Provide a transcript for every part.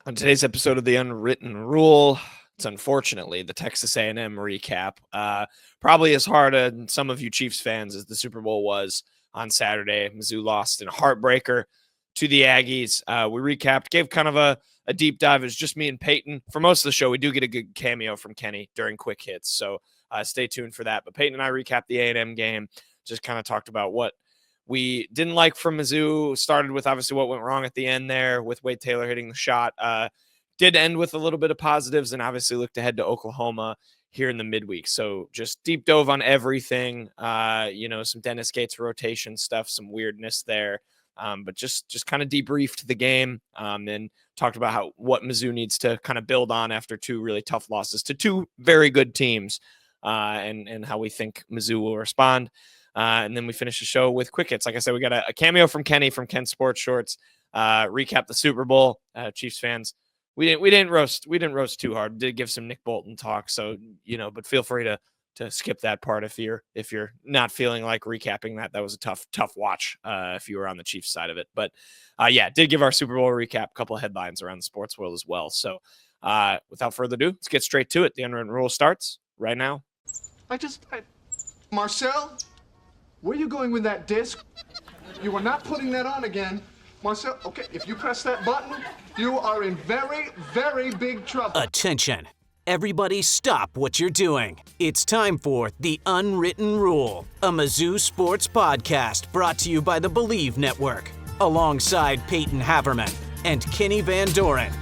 On today's episode of The Unwritten Rule, it's unfortunately the Texas A&M recap. Probably as hard on some of you Chiefs fans as the Super Bowl was on Saturday. Mizzou lost in a heartbreaker to the Aggies. We recapped, gave kind of a deep dive. It was just me and Payton. For most of the show, we do get a good cameo from Kenny during quick hits, so stay tuned for that. But Payton and I recapped the A&M game, just kind of talked about what we didn't like from Mizzou. Started with obviously what went wrong at the end there with Wade Taylor hitting the shot. Did end with a little bit of positives and obviously looked ahead to Oklahoma here in the midweek. So just deep dove on everything. Some Dennis Gates rotation stuff, some weirdness there. But just kind of debriefed the game and talked about what Mizzou needs to kind of build on after two really tough losses to two very good teams and how we think Mizzou will respond. And then we finish the show with quick hits. Like I said, we got a cameo from Kenny from Ken Sports Shorts. Recap the Super Bowl. Chiefs fans, we didn't roast too hard. Did give some Nick Bolton talk. So but feel free to skip that part if you're not feeling like recapping that. That was a tough watch if you were on the Chiefs side of it. But did give our Super Bowl recap. A couple of headlines around the sports world as well. So without further ado, let's get straight to it. The Unwritten Rule starts right now. Marcel, where are you going with that disc? You are not putting that on again. Marcel, okay, if you press that button, you are in very, very big trouble. Attention. Everybody stop what you're doing. It's time for The Unwritten Rule, a Mizzou sports podcast brought to you by the Believe Network, alongside Payton Haverman and Kenny Van Doren.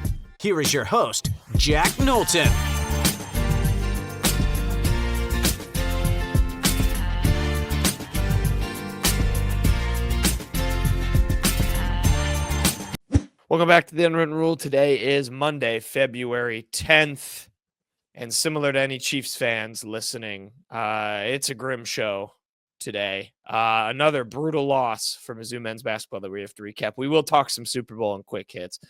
Here is your host, Jack Knowlton. Welcome back to The Unwritten Rule. Today is Monday, February 10th. And similar to any Chiefs fans listening, it's a grim show today. Another brutal loss for Mizzou men's basketball that we have to recap. We will talk some Super Bowl and quick hits.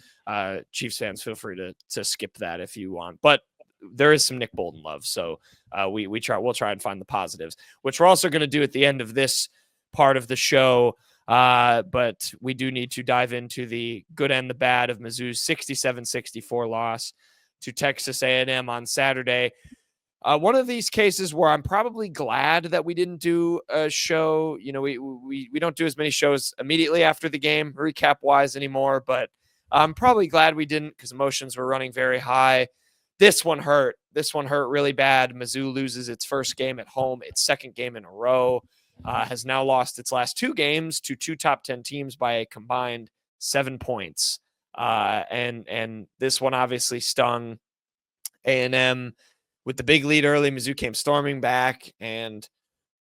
Chiefs fans, feel free to skip that if you want. But there is some Nick Bolton love, so we'll try and find the positives, which we're also going to do at the end of this part of the show. But we do need to dive into the good and the bad of Mizzou's 67-64 loss to Texas A&M on Saturday. One of these cases where I'm probably glad that we didn't do a show. We don't do as many shows immediately after the game, recap wise anymore, but I'm probably glad we didn't because emotions were running very high. This one hurt. This one hurt really bad. Mizzou loses its first game at home, its second game in a row. Has now lost its last two games to two top 10 teams by a combined 7 points. And this one obviously stung. A&M with the big lead early. Mizzou came storming back, and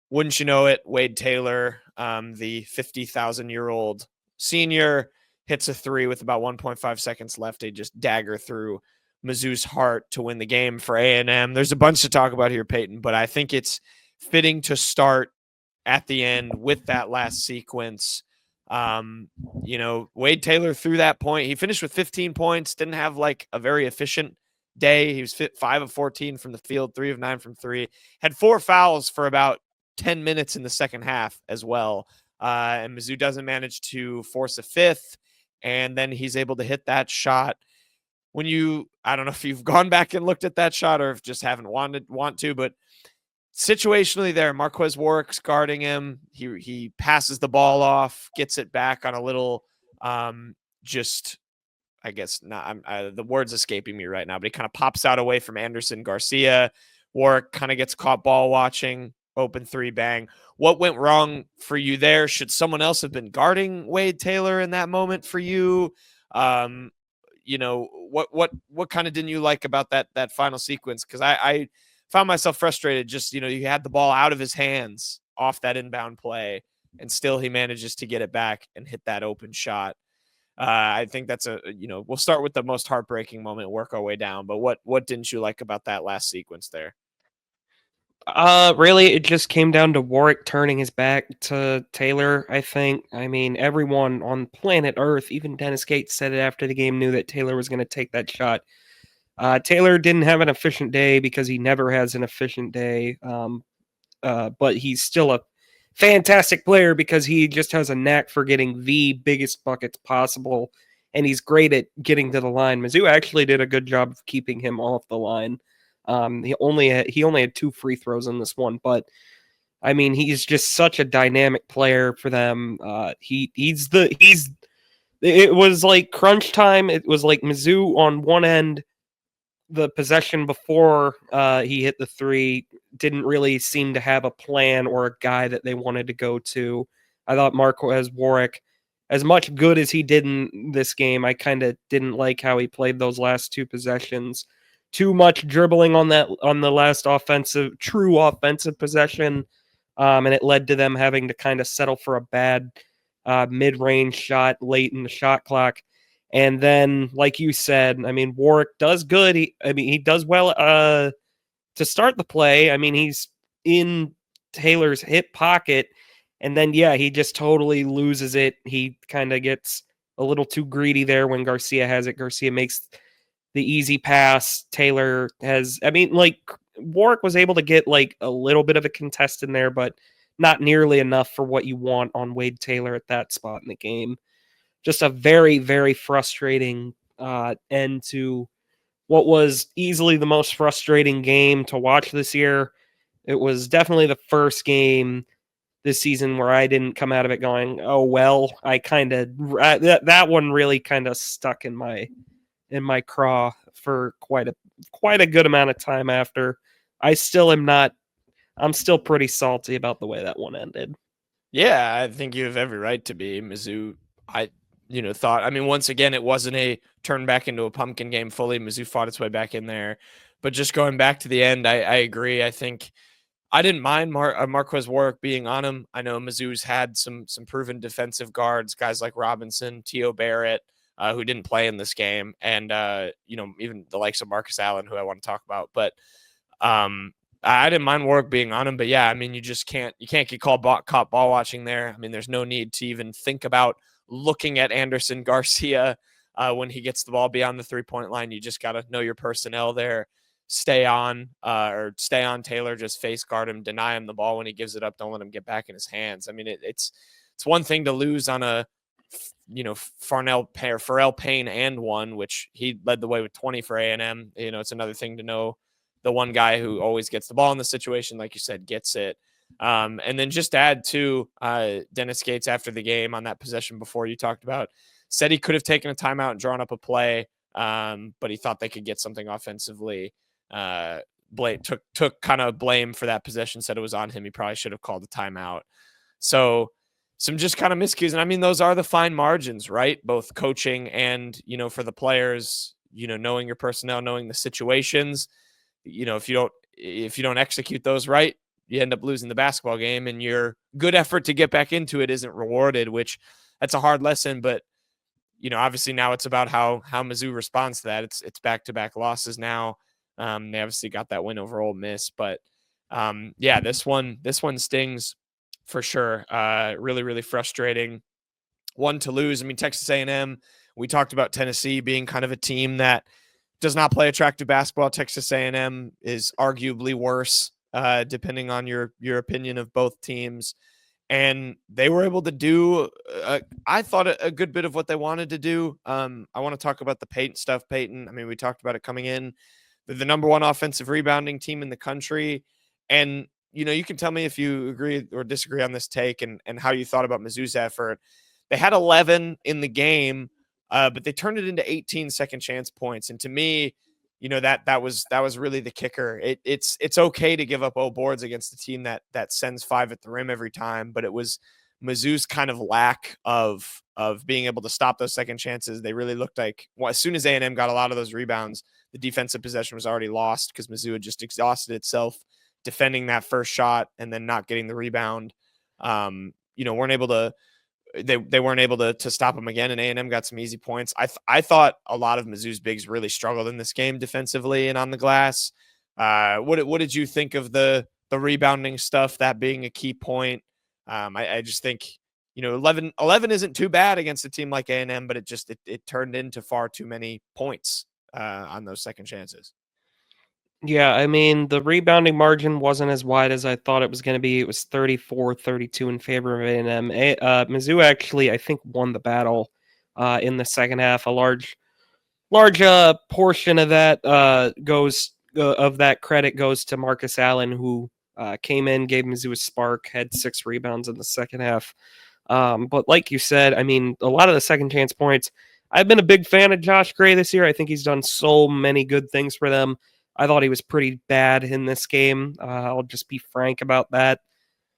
wouldn't you know it, Wade Taylor, the 50,000-year-old senior, hits a three with about 1.5 seconds left. A just dagger through Mizzou's heart to win the game for A&M. There's a bunch to talk about here, Payton, but I think it's fitting to start at the end with that last sequence. Wade Taylor through that point, he finished with 15 points, didn't have like a very efficient day. He was 5 of 14 from the field, 3 of 9 from three, had 4 fouls for about 10 minutes in the second half as well. And Mizzou doesn't manage to force a fifth. And then he's able to hit that shot. I don't know if you've gone back and looked at that shot or if just haven't want to, but situationally there, Marquez Warwick's guarding him. He passes the ball off, gets it back on a little, I guess not. The word's escaping me right now, but he kind of pops out away from Anderson Garcia. Warwick kind of gets caught ball watching, open three, bang. What went wrong for you there? Should someone else have been guarding Wade Taylor in that moment for you? What kind of didn't you like about that final sequence? Because I found myself frustrated. Just, you had the ball out of his hands off that inbound play, and still he manages to get it back and hit that open shot. I think that's we'll start with the most heartbreaking moment, work our way down. But what didn't you like about that last sequence there? Really, it just came down to Warwick turning his back to Taylor, I think. I mean, everyone on planet Earth, even Dennis Gates said it after the game, knew that Taylor was going to take that shot. Taylor didn't have an efficient day because he never has an efficient day. But he's still a fantastic player because he just has a knack for getting the biggest buckets possible and he's great at getting to the line. Mizzou actually did a good job of keeping him off the line. He only had 2 free throws in this one, but I mean, he's just such a dynamic player for them. It was like crunch time. It was like Mizzou on one end. The possession before he hit the 3 didn't really seem to have a plan or a guy that they wanted to go to. I thought Marquez Warwick, as much good as he did in this game, I kind of didn't like how he played those last 2 possessions. Too much dribbling on the last true offensive possession, and it led to them having to kind of settle for a bad mid-range shot late in the shot clock. And then, like you said, I mean, Warwick does good. He does well to start the play. I mean, he's in Taylor's hip pocket, and then, yeah, he just totally loses it. He kind of gets a little too greedy there when Garcia has it. Garcia makes the easy pass. Taylor has, I mean, like, Warwick was able to get, like, a little bit of a contest in there, but not nearly enough for what you want on Wade Taylor at that spot in the game. Just a very, very frustrating end to what was easily the most frustrating game to watch this year. It was definitely the first game this season where I didn't come out of it going, "Oh well." I kind of that one really kind of stuck in my craw for quite a good amount of time after. I'm still pretty salty about the way that one ended. Yeah, I think you have every right to be. Mizzou, thought, I mean, once again, it wasn't a turn back into a pumpkin game fully. Mizzou fought its way back in there. But just going back to the end, I agree. I think I didn't mind Marquez Warwick being on him. I know Mizzou's had some proven defensive guards, guys like Robinson, T.O. Barrett, who didn't play in this game, and even the likes of Marcus Allen, who I want to talk about. But I didn't mind Warwick being on him. But yeah, I mean, you can't get caught ball watching there. I mean, there's no need to even think about looking at Anderson Garcia when he gets the ball beyond the 3-point line. You just got to know your personnel there. Stay on Taylor, just face guard him, deny him the ball when he gives it up. Don't let him get back in his hands. I mean, it's one thing to lose on a, Pharrell Payne and one, which he led the way with 20 for A&M. It's another thing to know the one guy who always gets the ball in the situation, like you said, gets it. And then just add to Dennis Gates after the game on that possession before you talked about, said he could have taken a timeout and drawn up a play, but he thought they could get something offensively. Took kind of blame for that possession, said it was on him. He probably should have called the timeout. So some just kind of miscues. And I mean, those are the fine margins, right? Both coaching and, for the players, knowing your personnel, knowing the situations, if you don't execute those right, you end up losing the basketball game, and your good effort to get back into it isn't rewarded, which that's a hard lesson. But, obviously now it's about how Mizzou responds to that. It's back-to-back losses now. They obviously got that win over Ole Miss, but yeah, this one stings for sure. Really, really frustrating one to lose. I mean, Texas A&M, we talked about Tennessee being kind of a team that does not play attractive basketball. Texas A&M is arguably worse, depending on your opinion of both teams. And they were able to do, I thought, a good bit of what they wanted to do. I want to talk about the Payton stuff. Payton, I mean, we talked about it coming in. They're the number one offensive rebounding team in the country. And, you can tell me if you agree or disagree on this take and how you thought about Mizzou's effort. They had 11 in the game, but they turned it into 18 second chance points. And to me, that was really the kicker. It's okay to give up 0 boards against a team that sends 5 at the rim every time, but it was Mizzou's kind of lack of being able to stop those second chances. They really looked like, well, as soon as A&M got a lot of those rebounds, the defensive possession was already lost because Mizzou had just exhausted itself defending that first shot and then not getting the rebound. Weren't able to. They weren't able to stop them again, and A&M got some easy points. I thought a lot of Mizzou's bigs really struggled in this game defensively and on the glass. What did you think of the rebounding stuff, that being a key point? I just think 11 isn't too bad against a team like A&M, but it turned into far too many points on those second chances. Yeah, I mean, the rebounding margin wasn't as wide as I thought it was going to be. It was 34-32 in favor of A&M. Mizzou actually, I think, won the battle in the second half. A large portion of that of that credit goes to Marcus Allen, who came in, gave Mizzou a spark, had 6 rebounds in the second half. But like you said, I mean, a lot of the second chance points. I've been a big fan of Josh Gray this year. I think he's done so many good things for them. I thought he was pretty bad in this game. I'll just be frank about that.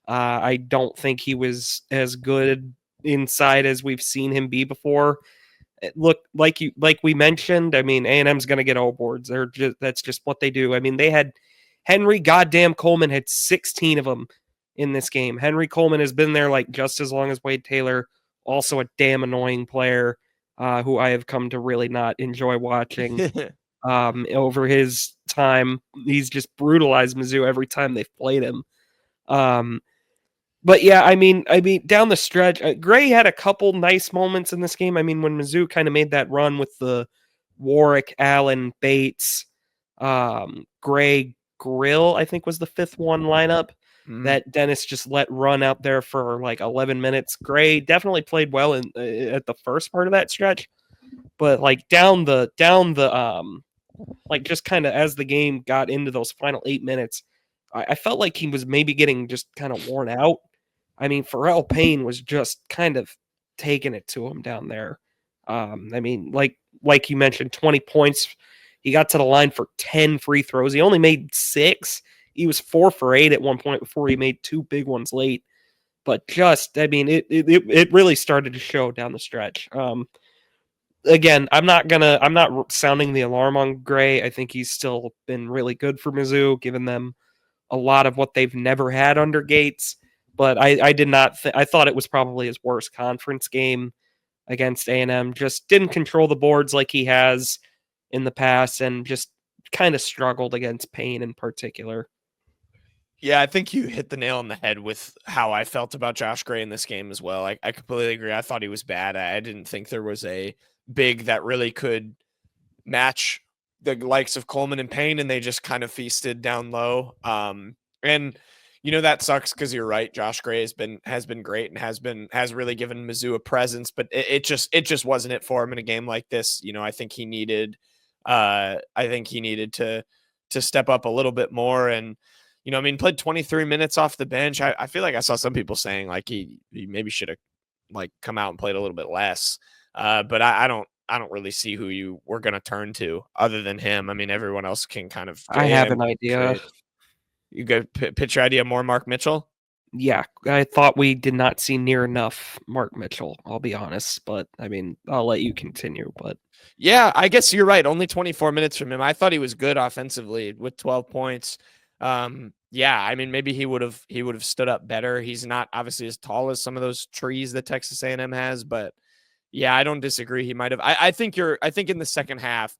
I don't think he was as good inside as we've seen him be before. Look, like we mentioned, I mean, A&M's going to get O boards. That's just what they do. I mean, they had Henry goddamn Coleman had 16 of them in this game. Henry Coleman has been there like just as long as Wade Taylor. Also a damn annoying player who I have come to really not enjoy watching over his time. He's just brutalized Mizzou every time they've played him. But yeah, I mean, down the stretch, Gray had a couple nice moments in this game. I mean, when Mizzou kind of made that run with the Warwick, Allen, Bates, Gray, Grill, I think was the 5th one lineup that Dennis just let run out there for like 11 minutes. Gray definitely played well at the first part of that stretch, but like down the like just kind of as the game got into those final 8 minutes, I felt like he was maybe getting just kind of worn out. I mean, Pharrell Payne was just kind of taking it to him down there. I mean, like you mentioned, 20 points. He got to the line for 10 free throws. He only made 6. He was 4 for 8 at one point before he made 2 big ones late. But just, I mean, it really started to show down the stretch. Again, I'm not sounding the alarm on Gray. I think he's still been really good for Mizzou, giving them a lot of what they've never had under Gates. But I did not. I thought it was probably his worst conference game against A&M. Just didn't control the boards like he has in the past, and just kind of struggled against Payne in particular. Yeah, I think you hit the nail on the head with how I felt about Josh Gray in this game as well. I completely agree. I thought he was bad. I didn't think there was a big that really could match the likes of Coleman and Payne, and they just kind of feasted down low. And you know, that sucks because you're right. Josh Gray has been great and has really given Mizzou a presence, but it just wasn't it for him in a game like this. You know, I think he needed to step up a little bit more. And you know, I mean, played 23 minutes off the bench. I feel like I saw some people saying like he maybe should have like come out and played a little bit less. But I don't really see who you were going to turn to other than him. I mean, everyone else can kind of. I have an idea. You go pitch your idea more, Mark Mitchell. Yeah, I thought we did not see near enough Mark Mitchell, I'll be honest, but I mean, I'll let you continue. But yeah, I guess you're right. Only 24 minutes from him. I thought he was good offensively with 12 points. Yeah, I mean, maybe he would have stood up better. He's not obviously as tall as some of those trees that Texas A&M has, but yeah, I don't disagree. He might have. I think in the second half,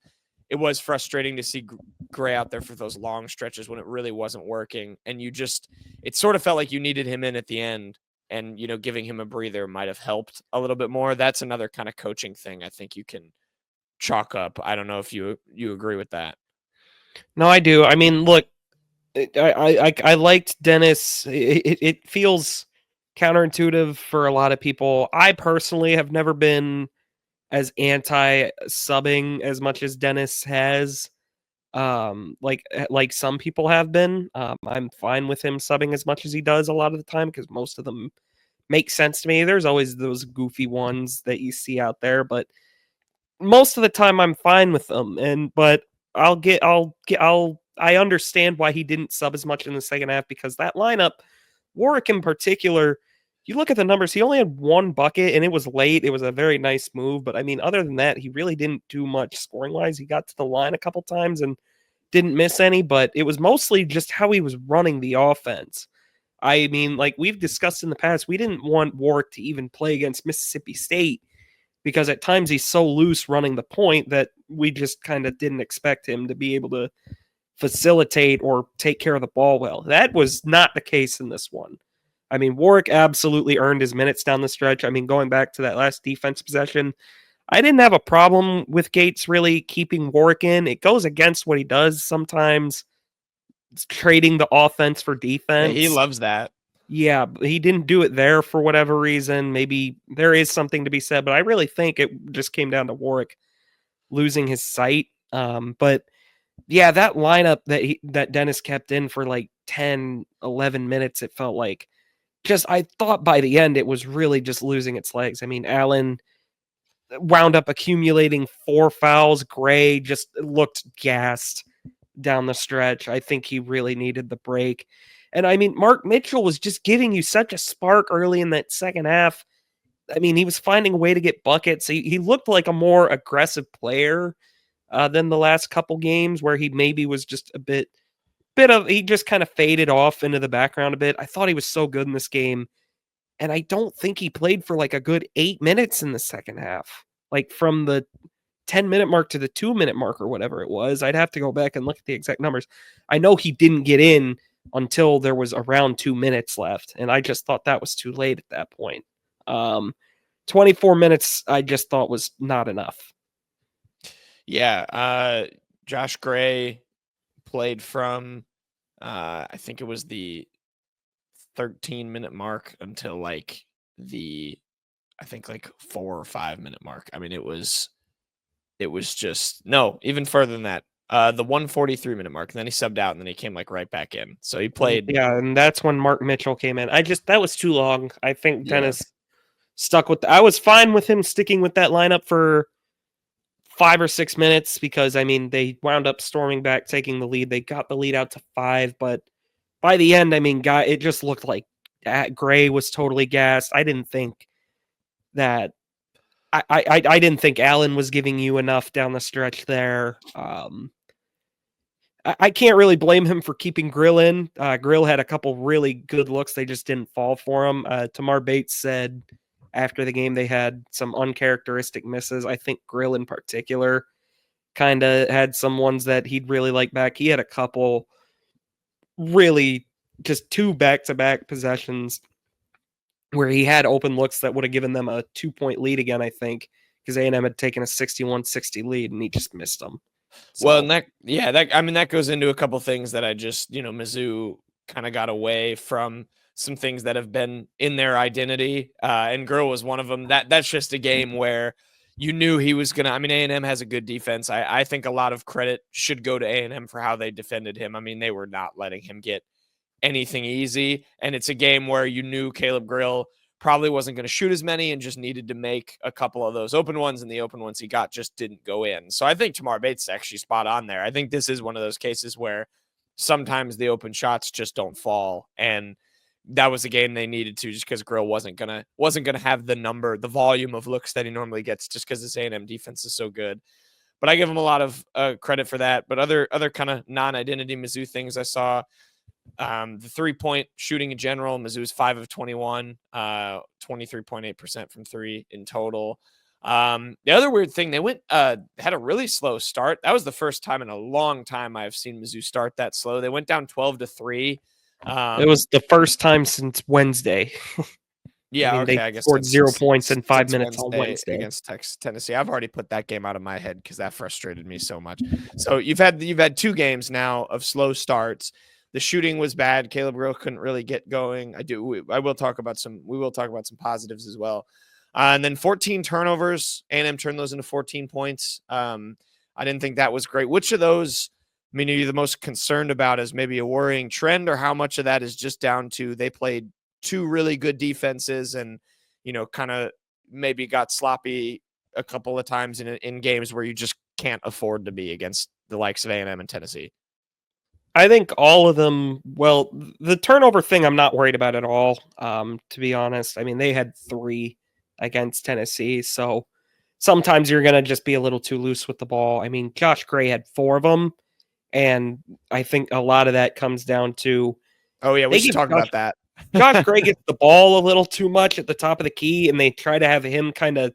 it was frustrating to see Gray out there for those long stretches when it really wasn't working. And it sort of felt like you needed him in at the end, and, you know, giving him a breather might have helped a little bit more. That's another kind of coaching thing I think you can chalk up. I don't know if you agree with that. No, I do. I mean, look, I liked Dennis. It feels counterintuitive for a lot of people. I personally have never been as anti-subbing as much as Dennis has. Like some people have been. I'm fine with him subbing as much as he does a lot of the time because most of them make sense to me. There's always those goofy ones that you see out there, but most of the time I'm fine with them. But I understand why he didn't sub as much in the second half, because that lineup, Warwick in particular, you look at the numbers, he only had 1 bucket, and it was late. It was a very nice move. But, I mean, other than that, he really didn't do much scoring-wise. He got to the line a couple times and didn't miss any, but it was mostly just how he was running the offense. I mean, like we've discussed in the past, we didn't want Warwick to even play against Mississippi State because at times he's so loose running the point that we just kind of didn't expect him to be able to facilitate or take care of the ball well. That was not the case in this one. I mean, Warwick absolutely earned his minutes down the stretch. I mean, going back to that last defense possession, I didn't have a problem with Gates really keeping Warwick in. It goes against what he does sometimes, trading the offense for defense. Yeah, he loves that. Yeah, he didn't do it there for whatever reason. Maybe there is something to be said, but I really think it just came down to Warwick losing his sight. But yeah, that lineup that Dennis kept in for like 10, 11 minutes, it felt like I thought by the end it was really just losing its legs. I mean, Allen wound up accumulating 4 fouls. Gray just looked gassed down the stretch. I think he really needed the break. And I mean, Mark Mitchell was just giving you such a spark early in that second half. I mean, he was finding a way to get buckets. He looked like a more aggressive player than the last couple games where he maybe was just he just kind of faded off into the background a bit. I thought he was so good in this game. And I don't think he played for like a good 8 minutes in the second half. Like from the 10-minute mark to the 2-minute mark or whatever it was. I'd have to go back and look at the exact numbers. I know he didn't get in until there was around 2 minutes left. And I just thought that was too late at that point. 24 minutes, I just thought was not enough. Yeah. Josh Gray played from, I think it was the 13-minute mark until like the, I think like 4 or 5-minute mark. I mean, it was just, no, even further than that. The 143-minute mark, and then he subbed out, and then he came like right back in. So he played. Yeah, and that's when Mark Mitchell came in. That was too long. I think Dennis stuck with. I was fine with him sticking with that lineup for 5 or 6 minutes because I mean they wound up storming back, taking the lead. They got the lead out to 5, but by the end, I mean, it just looked like Gray was totally gassed. I didn't think that. I didn't think Allen was giving you enough down the stretch there. I can't really blame him for keeping Grill in. Grill had a couple really good looks. They just didn't fall for him. Tamar Bates said after the game they had some uncharacteristic misses. I think Grill in particular kind of had some ones that he'd really like back. He had a couple really just 2 back-to-back possessions where he had open looks that would have given them a 2-point lead again, I think, because A&M had taken a 61-60 lead, and he just missed them. So. Well, and that goes into a couple things that I just, Mizzou kind of got away from some things that have been in their identity, and Girl was one of them. That's just a game where you knew he was going to, I mean, A&M has a good defense. I think a lot of credit should go to A&M for how they defended him. I mean, they were not letting him get anything easy. And it's a game where you knew Caleb Grill probably wasn't going to shoot as many and just needed to make a couple of those open ones, and the open ones he got just didn't go in. So I think Tamar Bates is actually spot on there. I think this is one of those cases where sometimes the open shots just don't fall. And that was a game they needed to, just because Grill wasn't gonna have the volume of looks that he normally gets, just because this A&M defense is so good. But I give him a lot of credit for that. But other kind of non-identity Mizzou things I saw, the 3-point shooting in general, Mizzou's 5 of 21, 23.8% from 3 in total. The other weird thing, they had a really slow start. That was the first time in a long time I've seen Mizzou start that slow. They went down 12-3. It was the first time since Wednesday. Yeah, okay. I guess scored 0 points in 5 minutes on Wednesday against Tennessee. I've already put that game out of my head because that frustrated me so much. So you've had 2 games now of slow starts. The shooting was bad. Caleb Grill couldn't really get going. We will talk about some positives as well. And then 14 turnovers. A&M turned those into 14 points. I didn't think that was great. Which of those, I mean, are you the most concerned about as maybe a worrying trend, or how much of that is just down to they played 2 really good defenses and, kind of maybe got sloppy a couple of times in games where you just can't afford to be against the likes of A&M and Tennessee? I think all of them, well, the turnover thing I'm not worried about at all, to be honest. I mean, they had 3 against Tennessee, so sometimes you're going to just be a little too loose with the ball. I mean, Josh Gray had 4 of them, and I think a lot of that comes down to... Oh, yeah, we should talk about that. Josh Gray gets the ball a little too much at the top of the key, and they try to have him kind of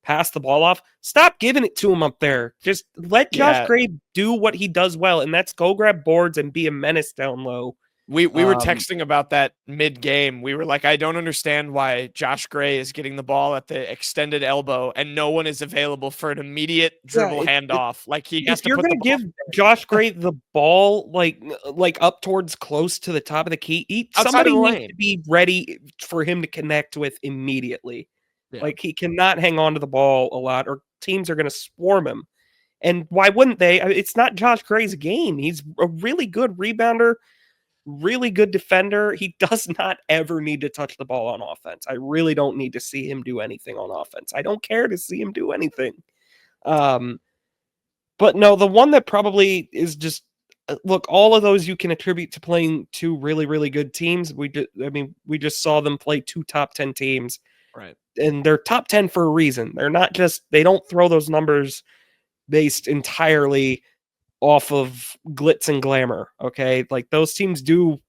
pass the ball off. Stop giving it to him up there. Just let Josh Gray do what he does well, and that's go grab boards and be a menace down low. We were texting about that mid-game. We were like, I don't understand why Josh Gray is getting the ball at the extended elbow and no one is available for an immediate dribble handoff. Like he has If to you're put the going to ball give Josh Gray the ball like up towards close to the top of the key, outside somebody of the needs lane. to be ready for him to connect with immediately. Yeah. Like he cannot hang on to the ball a lot, or teams are going to swarm him. And why wouldn't they? I mean, it's not Josh Gray's game. He's a really good rebounder, really good defender. He does not ever need to touch the ball on offense. I really don't need to see him do anything on offense. I don't care to see him do anything. But no, the one that probably is just look, all of those you can attribute to playing two really, really good teams. We just saw them play two top 10 teams. Right. And they're top 10 for a reason. They're not just, they don't throw those numbers based entirely off of glitz and glamour. Okay. Like those teams do,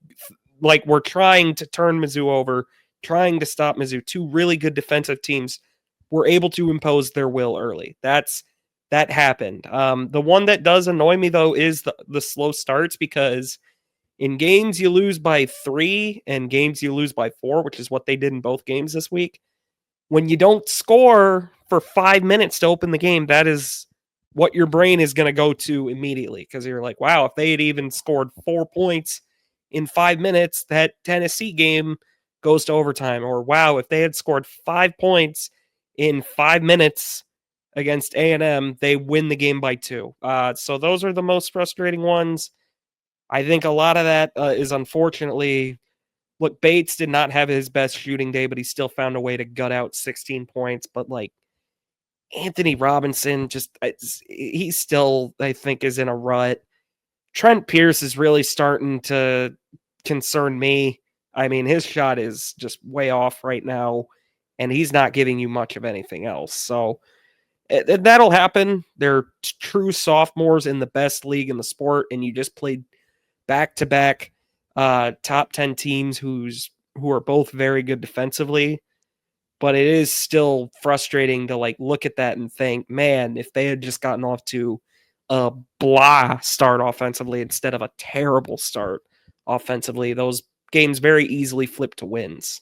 like we're trying to turn Mizzou over, trying to stop Mizzou. Two really good defensive teams were able to impose their will early. That happened. The one that does annoy me though is the slow starts, because in games you lose by 3 and games you lose by 4, which is what they did in both games this week. When you don't score for 5 minutes to open the game, that is what your brain is going to go to immediately, because you're like, wow, if they had even scored 4 points in 5 minutes, that Tennessee game goes to overtime. Or wow, if they had scored 5 points in 5 minutes against A&M, they win the game by 2. So those are the most frustrating ones. I think a lot of that is unfortunately, look, Bates did not have his best shooting day, but he still found a way to gut out 16 points. But like Anthony Robinson, he still, I think, is in a rut. Trent Pierce is really starting to concern me. I mean, his shot is just way off right now, and he's not giving you much of anything else. So that'll happen. They're true sophomores in the best league in the sport, and you just played back-to-back top 10 teams who are both very good defensively. But it is still frustrating to like look at that and think, man, if they had just gotten off to a blah start offensively instead of a terrible start offensively, those games very easily flip to wins.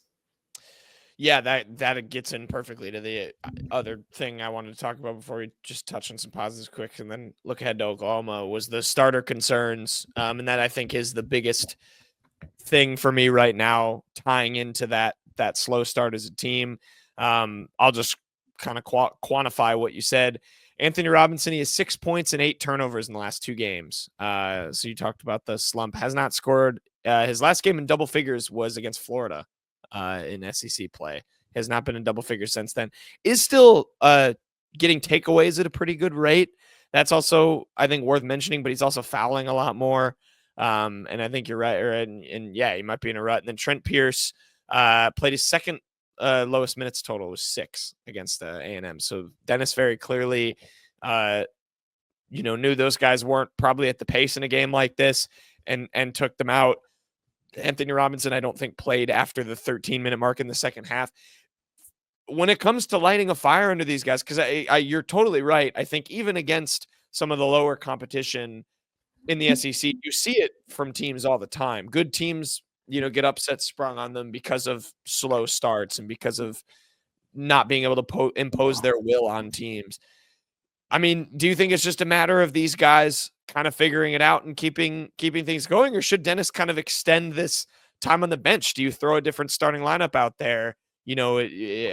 Yeah, that gets in perfectly to the other thing I wanted to talk about before we just touch on some positives quick and then look ahead to Oklahoma, was the starter concerns. And that I think is the biggest thing for me right now, tying into that slow start as a team. I'll just kind of quantify what you said. Anthony Robinson, he has 6 points and 8 turnovers in the last 2 games. So you talked about the slump. Has not scored. His last game in double figures was against Florida in SEC play. Has not been in double figures since then. Is still getting takeaways at a pretty good rate. That's also, I think, worth mentioning, but he's also fouling a lot more. And I think you're right. And yeah, he might be in a rut. And then Trent Pierce played his second lowest minutes total was 6 against A&M. So Dennis very clearly, knew those guys weren't probably at the pace in a game like this and took them out. Anthony Robinson, I don't think, played after the 13-minute mark in the second half. When it comes to lighting a fire under these guys, because you're totally right. I think even against some of the lower competition in the SEC, you see it from teams all the time. Good teams, get upset sprung on them because of slow starts and because of not being able to impose their will on teams. I mean, do you think it's just a matter of these guys kind of figuring it out and keeping things going, or should Dennis kind of extend this time on the bench? Do you throw a different starting lineup out there,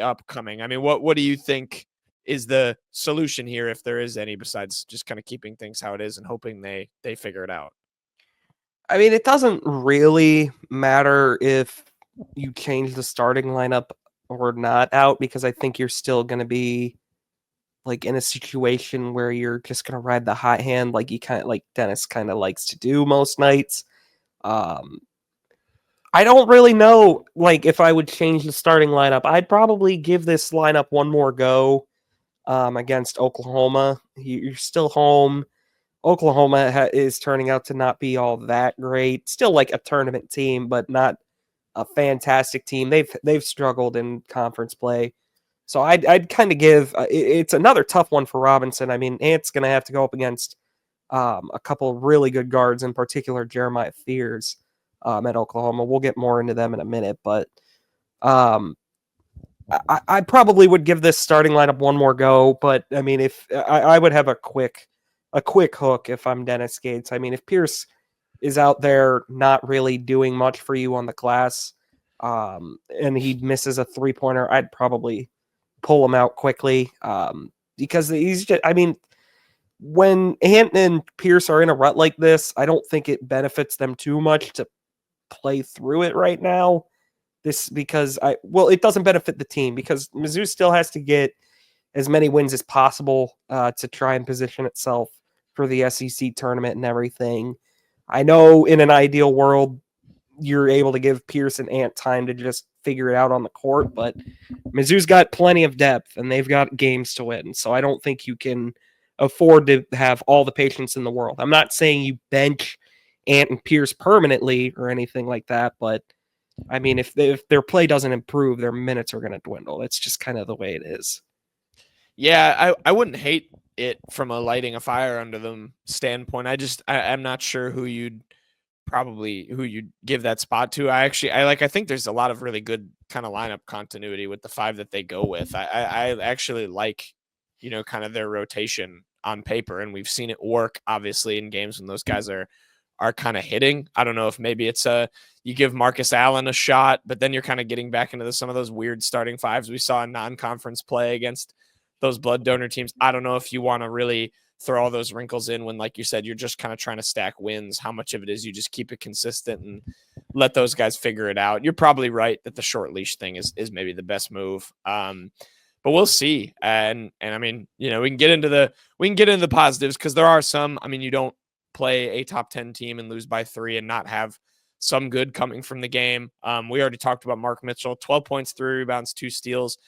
upcoming? I mean, what do you think is the solution here, if there is any, besides just kind of keeping things how it is and hoping they figure it out? I mean, it doesn't really matter if you change the starting lineup or not out, because I think you're still going to be like in a situation where you're just going to ride the hot hand, like Dennis kind of likes to do most nights. I don't really know, like, if I would change the starting lineup. I'd probably give this lineup one more go against Oklahoma. You're still home. Oklahoma is turning out to not be all that great. Still like a tournament team, but not a fantastic team. They've struggled in conference play. So I'd kind of give it's another tough one for Robinson. I mean, Ant's going to have to go up against a couple really good guards, in particular Jeremiah Fears. at Oklahoma. We'll get more into them in a minute, but I probably would give this starting lineup one more go. But I mean, if I would have a quick hook if I'm Dennis Gates. I mean, if Pierce is out there not really doing much for you on the glass, and he misses a 3-pointer, I'd probably pull him out quickly, because he's just, I mean, when Ant and Pierce are in a rut like this, I don't think it benefits them too much to play through it right now. It doesn't benefit the team because Mizzou still has to get as many wins as possible to try and position itself for the SEC tournament and everything. I know in an ideal world, you're able to give Pierce and Ant time to just figure it out on the court, but Mizzou's got plenty of depth and they've got games to win. So I don't think you can afford to have all the patience in the world. I'm not saying you bench Ant and Pierce permanently or anything like that, but I mean, if their play doesn't improve, their minutes are going to dwindle. That's just kind of the way it is. Yeah, I wouldn't hate it from a lighting a fire under them standpoint. I'm not sure who you'd give that spot to. I think there's a lot of really good kind of lineup continuity with the 5 that they go with. I actually like, kind of their rotation on paper, and we've seen it work obviously in games when those guys are kind of hitting. I don't know if maybe it's you give Marcus Allen a shot, but then you're kind of getting back into some of those weird starting 5s we saw in non-conference play against those blood donor teams. I don't know if you want to really throw all those wrinkles in when, like you said, you're just kind of trying to stack wins. How much of it is you just keep it consistent and let those guys figure it out? You're probably right that the short leash thing is maybe the best move. But we'll see. And I mean, we can get into the positives because there are some. I mean, you don't play a top 10 team and lose by 3 and not have some good coming from the game. We already talked about Mark Mitchell, 12 points, 3 rebounds, 2 steals.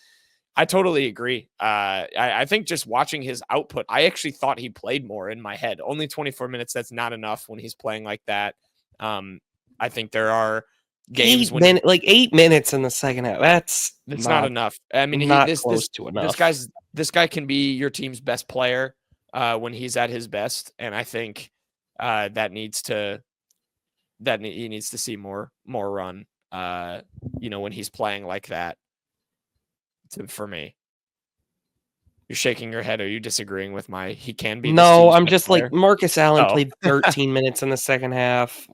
I totally agree. I think just watching his output, I actually thought he played more in my head. Only 24 minutes. That's not enough when he's playing like that. I think there are games 8 minutes in the second half. That's not enough. I mean, close to enough. This guy can be your team's best player when he's at his best, and I think he needs to see more run. When he's playing like that. For me, you're shaking your head. Are you disagreeing with he can be? No, I'm just player? Like Marcus Allen played 13 minutes in the second half,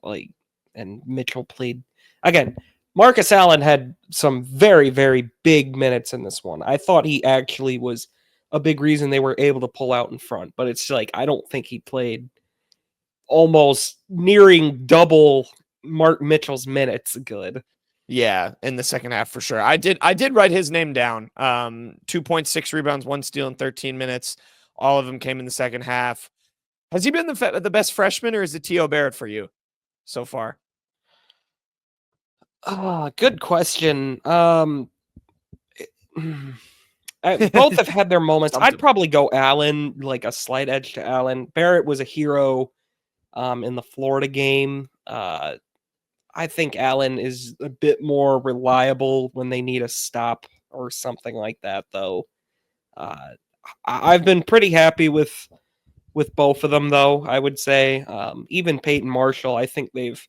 and Mitchell played again. Marcus Allen had some very, very big minutes in this one. I thought he actually was a big reason they were able to pull out in front, but it's I don't think he played almost nearing double Mark Mitchell's minutes good. Yeah, in the second half for sure. I did write his name down. 2.6 rebounds, 1 steal in 13 minutes. All of them came in the second half. Has he been the best freshman, or is it T.O. Barrett for you so far? Good question. Both have had their moments. I'd probably go Allen, a slight edge to Allen. Barrett was a hero in the Florida game. I think Allen is a bit more reliable when they need a stop or something like that, though. I've been pretty happy with both of them, though, I would say. Even Payton Marshall, I think they've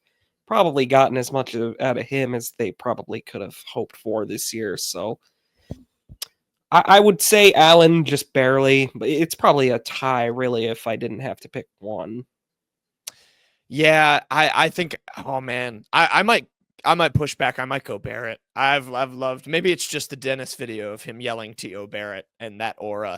probably gotten as much out of him as they probably could have hoped for this year. So I would say Allen just barely, but it's probably a tie, really, if I didn't have to pick one. Yeah, I think. Oh man, I might push back. I might go Barrett. I've loved. Maybe it's just the Dennis video of him yelling T.O. Barrett and that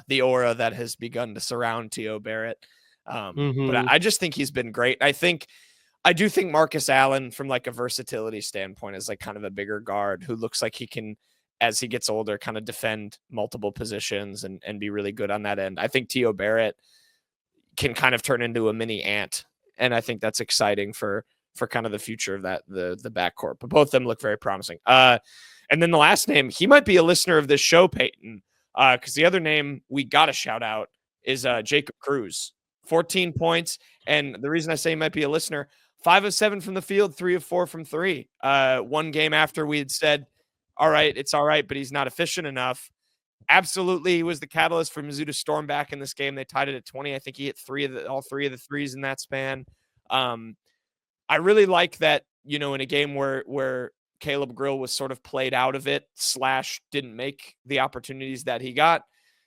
the aura that has begun to surround T.O. Barrett. But I just think he's been great. I do think Marcus Allen, from a versatility standpoint, is kind of a bigger guard who looks like he can, as he gets older, kind of defend multiple positions and be really good on that end. I think T.O. Barrett can kind of turn into a mini Ant. And I think that's exciting for kind of the future of the backcourt. But both of them look very promising. And then the last name, he might be a listener of this show, Payton, because the other name we got to shout out is Jacob Cruz. 14 points. And the reason I say he might be a listener, 5 of 7 from the field, 3 of 4 from 3. One game after we had said, all right, it's all right, but he's not efficient enough. Absolutely, he was the catalyst for Mizzou to storm back in this game. They tied it at 20. I think he hit all three of the threes in that span. I really like that in a game where Caleb Grill was sort of played out of it / didn't make the opportunities that he got.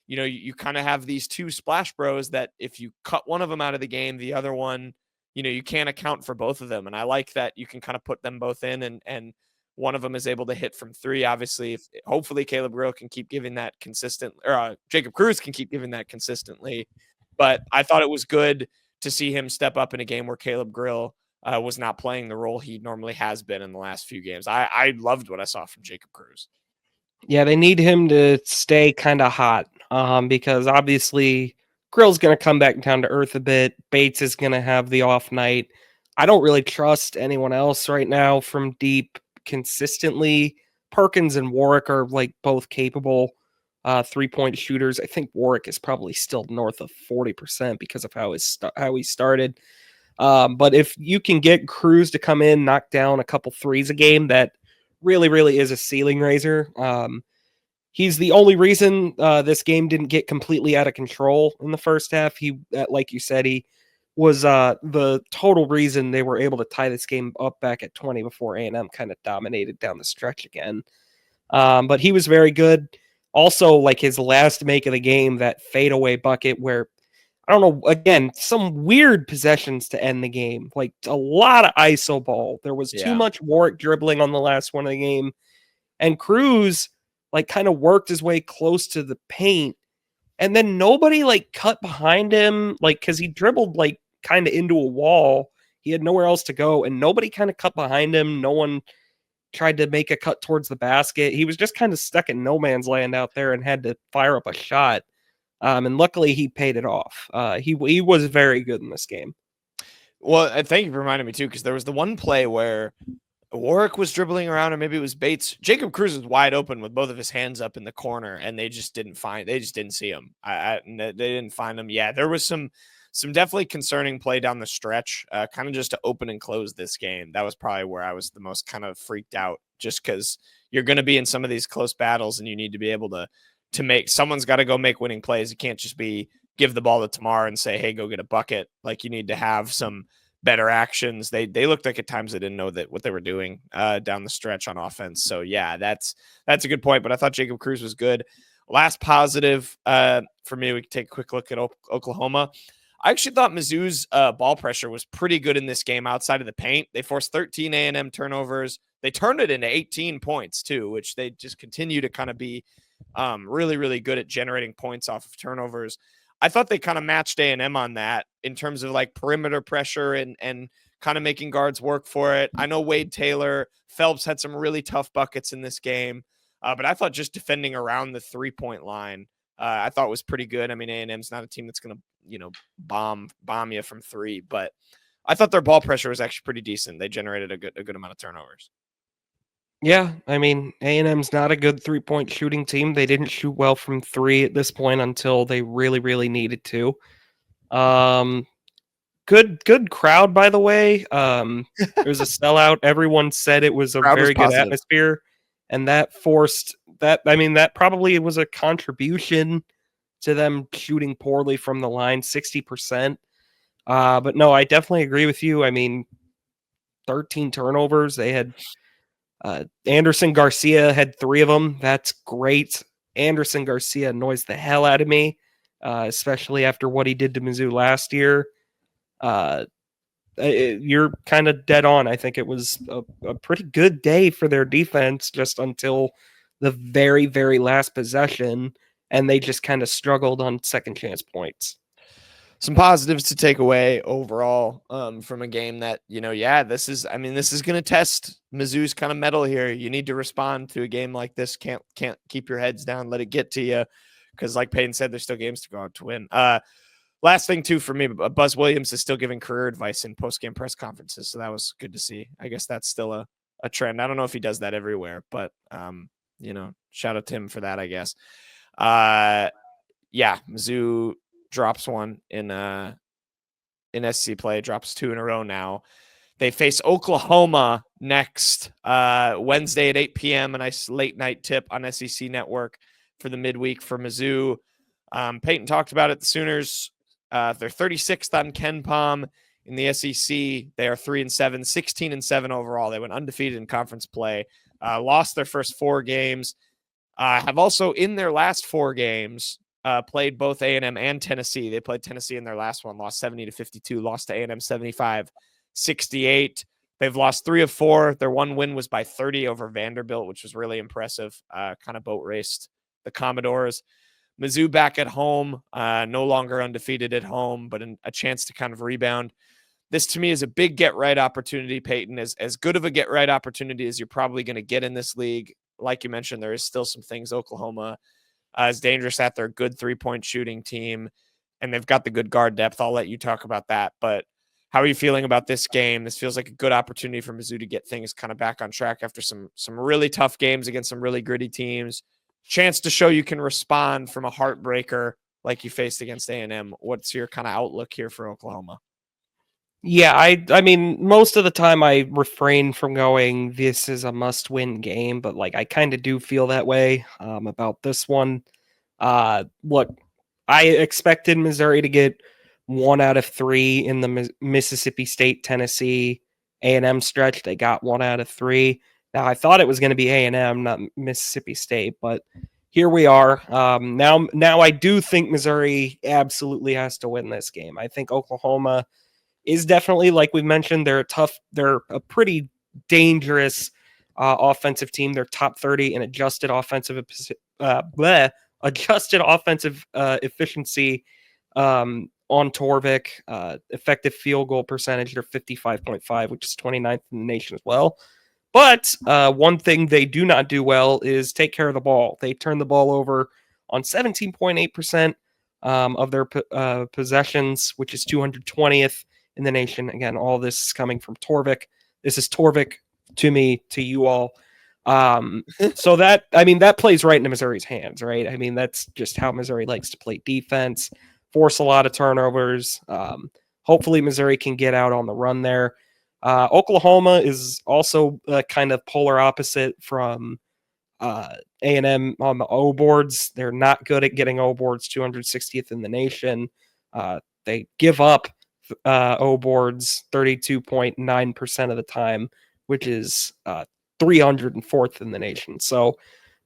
You kind of have these two splash bros that if you cut one of them out of the game, the other one, you can't account for both of them. And I like that you can kind of put them both in and one of them is able to hit from three. Obviously, hopefully Caleb Grill can keep giving that consistent, or Jacob Cruz can keep giving that consistently. But I thought it was good to see him step up in a game where Caleb Grill was not playing the role he normally has been in the last few games. I loved what I saw from Jacob Cruz. Yeah, they need him to stay kind of hot because obviously Grill's going to come back down to earth a bit. Bates is going to have the off night. I don't really trust anyone else right now from deep consistently. Perkins and Warwick are like both capable 3-point shooters. I think Warwick is probably still north of 40% because of how he started. But if you can get Cruz to come in, knock down a couple threes a game, that really, really is a ceiling raiser. He's the only reason this game didn't get completely out of control in the first half. He, like you said, he was the total reason they were able to tie this game up back at 20 before A&M kind of dominated down the stretch again. But he was very good. Also, like his last make of the game, that fadeaway bucket where, I don't know, again, some weird possessions to end the game. Like a lot of ISO ball. There was too much Warwick dribbling on the last one of the game. And Cruz, like, kind of worked his way close to the paint. And then nobody, like, cut behind him, like, because he dribbled, like, kind of into a wall. He had nowhere else to go. And nobody kind of cut behind him. No one tried to make a cut towards the basket. He was just kind of stuck in no man's land out there and had to fire up a shot. And luckily he paid it off. He was very good in this game. Well, thank you for reminding me too, because there was the one play where Warwick was dribbling around, or maybe it was Bates. Jacob Cruz was wide open with both of his hands up in the corner, and they just didn't see him. They didn't find him. Yeah, there was some definitely concerning play down the stretch, kind of just to open and close this game. That was probably where I was the most kind of freaked out, just because you're going to be in some of these close battles, and you need to be able to make, someone's got to go make winning plays. It can't just be give the ball to Tamar and say, hey, go get a bucket. Like, you need to have some better actions. They looked like at times they didn't know that what they were doing down the stretch on offense. So yeah, that's a good point. But I thought Jacob Cruz was good. Last positive for me, we can take a quick look at Oklahoma. I actually thought Mizzou's ball pressure was pretty good in this game outside of the paint. They forced 13 A&M turnovers. They turned it into 18 points too, which they just continue to kind of be really, really good at generating points off of turnovers. I thought they kind of matched A&M on that in terms of like perimeter pressure and kind of making guards work for it. I know Wade Taylor, Phelps had some really tough buckets in this game, but I thought just defending around the 3-point line, I thought was pretty good. I mean, A&M's not a team that's going to, bomb you from three, but I thought their ball pressure was actually pretty decent. They generated a good amount of turnovers. Yeah, I mean, A&M's not a good 3-point shooting team. They didn't shoot well from three at this point until they really, really needed to. Good crowd, by the way. It was a sellout. Everyone said it was a very good atmosphere, and that forced that. I mean, that probably was a contribution to them shooting poorly from the line, 60%. But no, I definitely agree with you. I mean, 13 turnovers. They had Anderson Garcia had 3 of them. That's great. Anderson Garcia annoys the hell out of me, especially after what he did to Mizzou last year. You're kind of dead on. I think it was a pretty good day for their defense just until the very, very last possession, and they just kind of struggled on second chance points. Some positives to take away overall from a game that, this is going to test Mizzou's kind of mettle here. You need to respond to a game like this. Can't keep your heads down, let it get to you. Because like Payton said, there's still games to go out to win. Last thing too for me, Buzz Williams is still giving career advice in post-game press conferences. So that was good to see. I guess that's still a trend. I don't know if he does that everywhere, but shout out to him for that, I guess. Mizzou drops one in SEC play, drops 2 in a row now. They face Oklahoma next Wednesday at 8 p.m. A nice late night tip on SEC Network for the midweek for Mizzou. Payton talked about it. The Sooners, they're 36th on KenPom In the SEC, they are 3-7, 16-7 overall. They went undefeated in conference play, lost their first 4 games, have also in their last 4 games played both A&M and Tennessee. They played Tennessee in their last one, lost 70-52, lost to A&M 75-68. They've lost 3 of 4. Their one win was by 30 over Vanderbilt, which was really impressive. Kind of boat raced the Commodores. Mizzou back at home, no longer undefeated at home, but a chance to kind of rebound. This to me is a big get right opportunity, Payton. As good of a get right opportunity as you're probably going to get in this league. Like you mentioned, there is still some things. Oklahoma is dangerous at their good 3-point shooting team, and they've got the good guard depth. I'll let you talk about that. But how are you feeling about this game? This feels like a good opportunity for Mizzou to get things kind of back on track after some really tough games against some really gritty teams. Chance to show you can respond from a heartbreaker like you faced against A&M. What's your kind of outlook here for Oklahoma? Yeah, I mean, most of the time I refrain from going, this is a must-win game, but like I kind of do feel that way about this one. Look, I expected Missouri to get 1 out of 3 in the Mississippi State, Tennessee, A&M stretch. They got 1 out of 3. Now I thought it was going to be A&M, not Mississippi State, but here we are. Now I do think Missouri absolutely has to win this game. I think Oklahoma is definitely, like we mentioned, they're a pretty dangerous offensive team. They're top 30 in adjusted offensive efficiency on Torvik. Effective field goal percentage, they're 55.5, which is 29th in the nation as well. But one thing they do not do well is take care of the ball. They turn the ball over on 17.8% of their possessions, which is 220th in the nation. Again, all this is coming from Torvik. This is Torvik to me, to you all. So that plays right into Missouri's hands, right? I mean, that's just how Missouri likes to play defense, force a lot of turnovers. Hopefully Missouri can get out on the run there. Oklahoma is also kind of polar opposite from A&M on the O boards. They're not good at getting O boards, 260th in the nation. They give up O boards 32.9% of the time, which is 304th in the nation. So,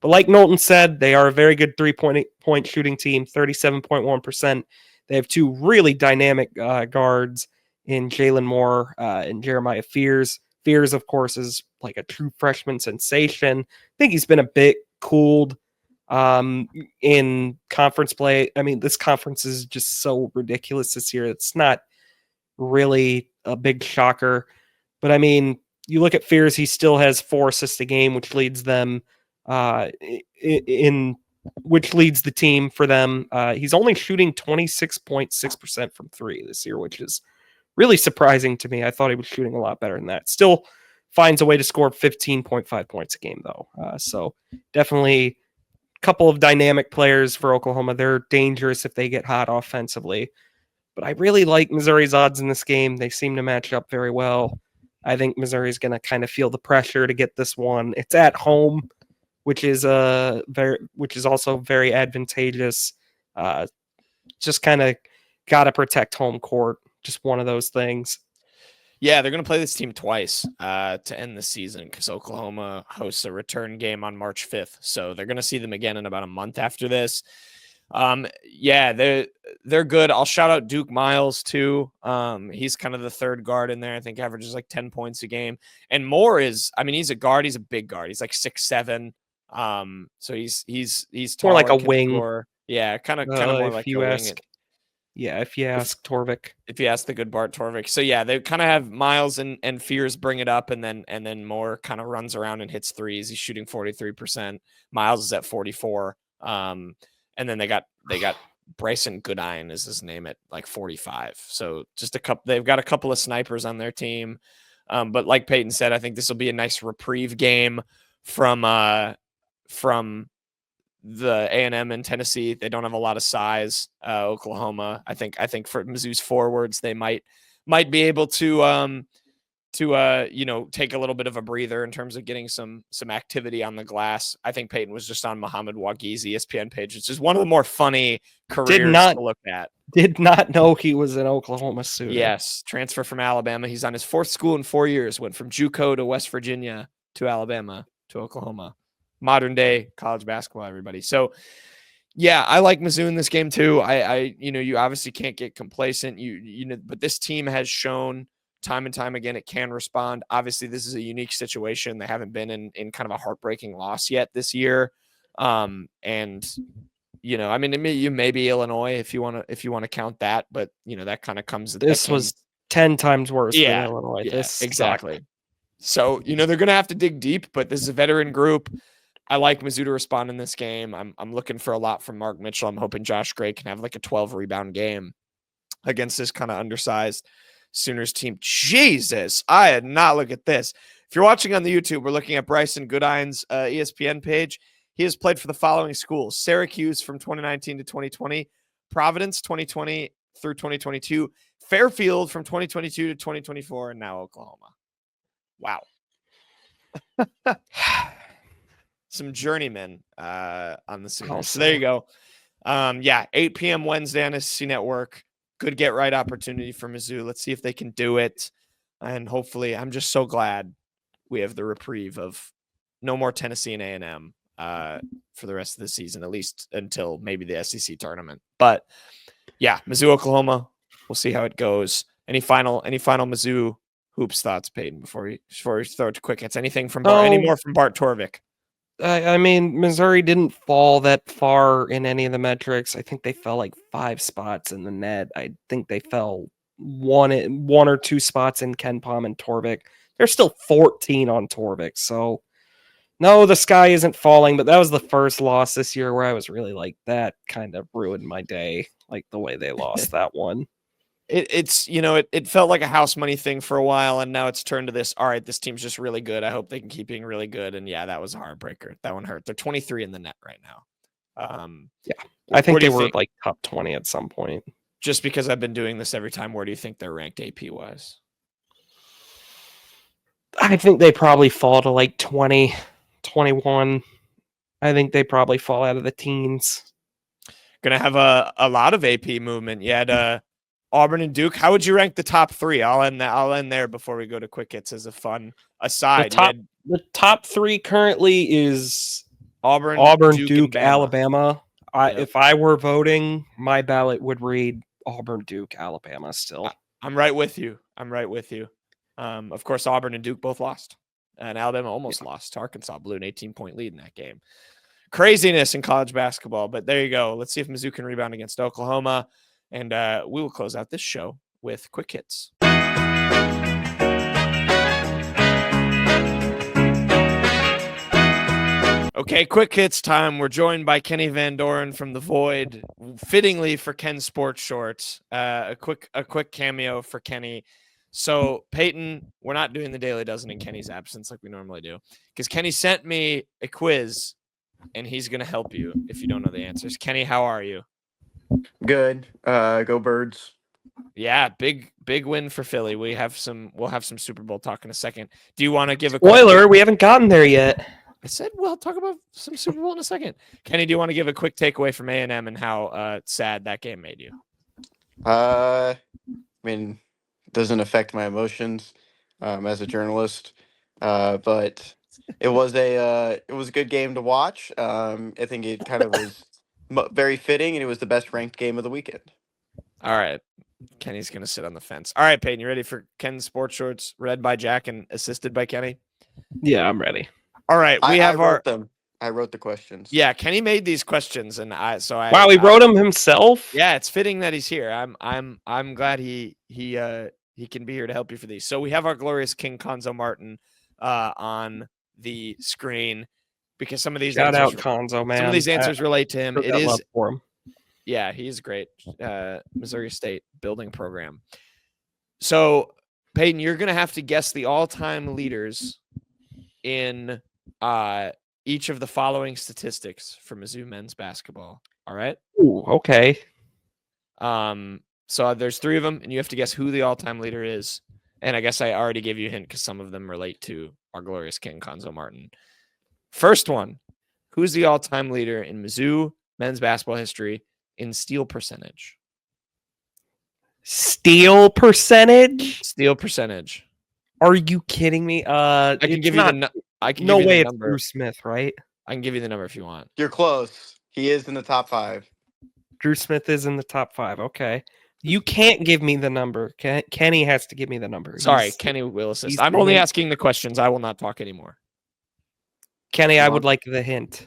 but like Knowlton said, they are a very good 3-point shooting team, 37.1%. They have 2 really dynamic guards in Jalen Moore and Jeremiah Fears. Fears, of course, is like a true freshman sensation. I think he's been a bit cooled in conference play. I mean, this conference is just so ridiculous this year. It's not really a big shocker. But I mean, you look at Fears, he still has 4 assists a game, which leads them which leads the team for them. He's only shooting 26.6% from 3 this year, which is really surprising to me. I thought he was shooting a lot better than that. Still finds a way to score 15.5 points a game, though. So definitely a couple of dynamic players for Oklahoma. They're dangerous if they get hot offensively. But I really like Missouri's odds in this game. They seem to match up very well. I think Missouri's going to kind of feel the pressure to get this one. It's at home, which is also very advantageous. Just kind of got to protect home court. Just one of those things. Yeah, they're going to play this team twice to end the season because Oklahoma hosts a return game on March 5th. So they're going to see them again in about a month after this. Yeah, they're good. I'll shout out Duke Miles too. He's kind of the third guard in there. I think averages like 10 points a game. And Moore is, I mean, he's a guard. He's a big guard. He's like 6'7". So he's more like a taller, wing. score. Yeah, kind of more like a wing. Yeah, if you ask Torvik. If you ask the good Bart Torvik. So yeah, they kind of have Miles and Fears bring it up, and then Moore kind of runs around and hits threes. He's shooting 43%. Miles is at 44. And then they got Bryson Goodine is his name at like 45. So just they've got a couple of snipers on their team. But like Payton said, I think this will be a nice reprieve game from the A&M and Tennessee. They don't have a lot of size. Oklahoma, I think for Mizzou's forwards, they might be able to take a little bit of a breather in terms of getting some activity on the glass. I think Payton was just on Muhammad Waghi's ESPN page, which is one of the more funny careers to look at. Did not know he was an Oklahoma Sooner. Yes, transfer from Alabama. He's on his 4th school in 4 years. Went from JUCO to West Virginia to Alabama to Oklahoma. Modern day college basketball, everybody. So, yeah, I like Mizzou in this game too. You obviously can't get complacent. But this team has shown time and time again it can respond. Obviously, this is a unique situation. They haven't been in kind of a heartbreaking loss yet this year. Maybe Illinois if you want to count that, but that kind of comes. This was 10 times worse than Illinois. Yeah, this exactly. Sucked. So they're going to have to dig deep, but this is a veteran group. I like Mizzou to respond in this game. I'm looking for a lot from Mark Mitchell. I'm hoping Josh Gray can have like a 12 rebound game against this kind of undersized Sooners team. Jesus, I did not look at this. If you're watching on the YouTube, we're looking at Bryson Goodine's ESPN page. He has played for the following schools: Syracuse from 2019 to 2020, Providence 2020 through 2022, Fairfield from 2022 to 2024, and now Oklahoma. Wow. Some journeymen on the Sooners. So there you go. 8 p.m. Wednesday on SEC Network. Good get right opportunity for Mizzou. Let's see if they can do it. And hopefully, I'm just so glad we have the reprieve of no more Tennessee and A&M for the rest of the season, at least until maybe the SEC tournament. But yeah, Mizzou, Oklahoma. We'll see how it goes. Any final Mizzou hoops thoughts, Payton, before you throw it to quick hits? Anything from any more from Bart Torvik? I mean, Missouri didn't fall that far in any of the metrics. I think they fell like 5 spots in the net. I think they fell one or 2 spots in Ken Pom and Torvik. They're still 14 on Torvik. So, no, the sky isn't falling. But that was the first loss this year where I was really like, that kind of ruined my day, like the way they lost that one. It felt like a house money thing for a while, and now it's turned to this. All right, this team's just really good. I hope they can keep being really good. And yeah, that was a heartbreaker. That one hurt. They're 23 in the net right now. I think they were like top 20 at some point. Just because I've been doing this every time, where do you think they're ranked AP wise? I think they probably fall to like 20, 21. I think they probably fall out of the teens. Gonna have a lot of AP movement. You had Auburn and Duke. How would you rank the top 3? I'll end there before we go to quick hits as a fun aside. The top 3 currently is Auburn, Duke, Alabama. If I were voting, my ballot would read Auburn, Duke, Alabama still. I'm right with you. Of course, Auburn and Duke both lost, and Alabama almost lost to Arkansas, blew an 18-point lead in that game. Craziness in college basketball, but there you go. Let's see if Mizzou can rebound against Oklahoma. And we will close out this show with quick hits. Okay, quick hits time. We're joined by Kenny Van Doren from The Void, fittingly for Ken's Sports Shorts. A quick cameo for Kenny. So, Payton, we're not doing the Daily Dozen in Kenny's absence like we normally do, because Kenny sent me a quiz, and he's going to help you if you don't know the answers. Kenny, how are you? Good. Go Birds. Yeah, big win for Philly. We'll have some Super Bowl talk in a second. Do you want to give a spoiler? We haven't gotten there yet. I said we'll talk about some Super Bowl in a second. Kenny, do you want to give a quick takeaway from A&M and how sad that game made you? I mean, it doesn't affect my emotions as a journalist, but it was a good game to watch. I think it kind of was very fitting, and it was the best ranked game of the weekend. All right. Kenny's going to sit on the fence. All right, Payton, you ready for Ken's Sports Shorts, read by Jack and assisted by Kenny? Yeah, I'm ready. All right, I wrote them. I wrote the questions. Yeah, Kenny made these questions, and he wrote them himself. Yeah, it's fitting that he's here. I'm glad he can be here to help you for these. So we have our glorious King Conzo Martin on the screen, because some of these shout out Conzo, man. Some of these answers relate to him. It is for him. Yeah, he's great. Missouri State building program. So, Payton, you're gonna have to guess the all-time leaders in each of the following statistics for Mizzou men's basketball. All right. Ooh, okay. So there's 3 of them, and you have to guess who the all-time leader is. And I guess I already gave you a hint because some of them relate to our glorious king, Conzo Martin. First one, who's the all-time leader in Mizzou men's basketball history in steal percentage? Steal percentage? Steal percentage. Are you kidding me? I can give you No way the it's number. Drew Smith, right? I can give you the number if you want. You're close. He is in the top 5. Drew Smith is in the top 5. Okay. You can't give me the number. Kenny has to give me the number. Sorry, Kenny will assist. he's I'm the only hint. asking the questions. I will not talk anymore. Kenny, I would like the hint.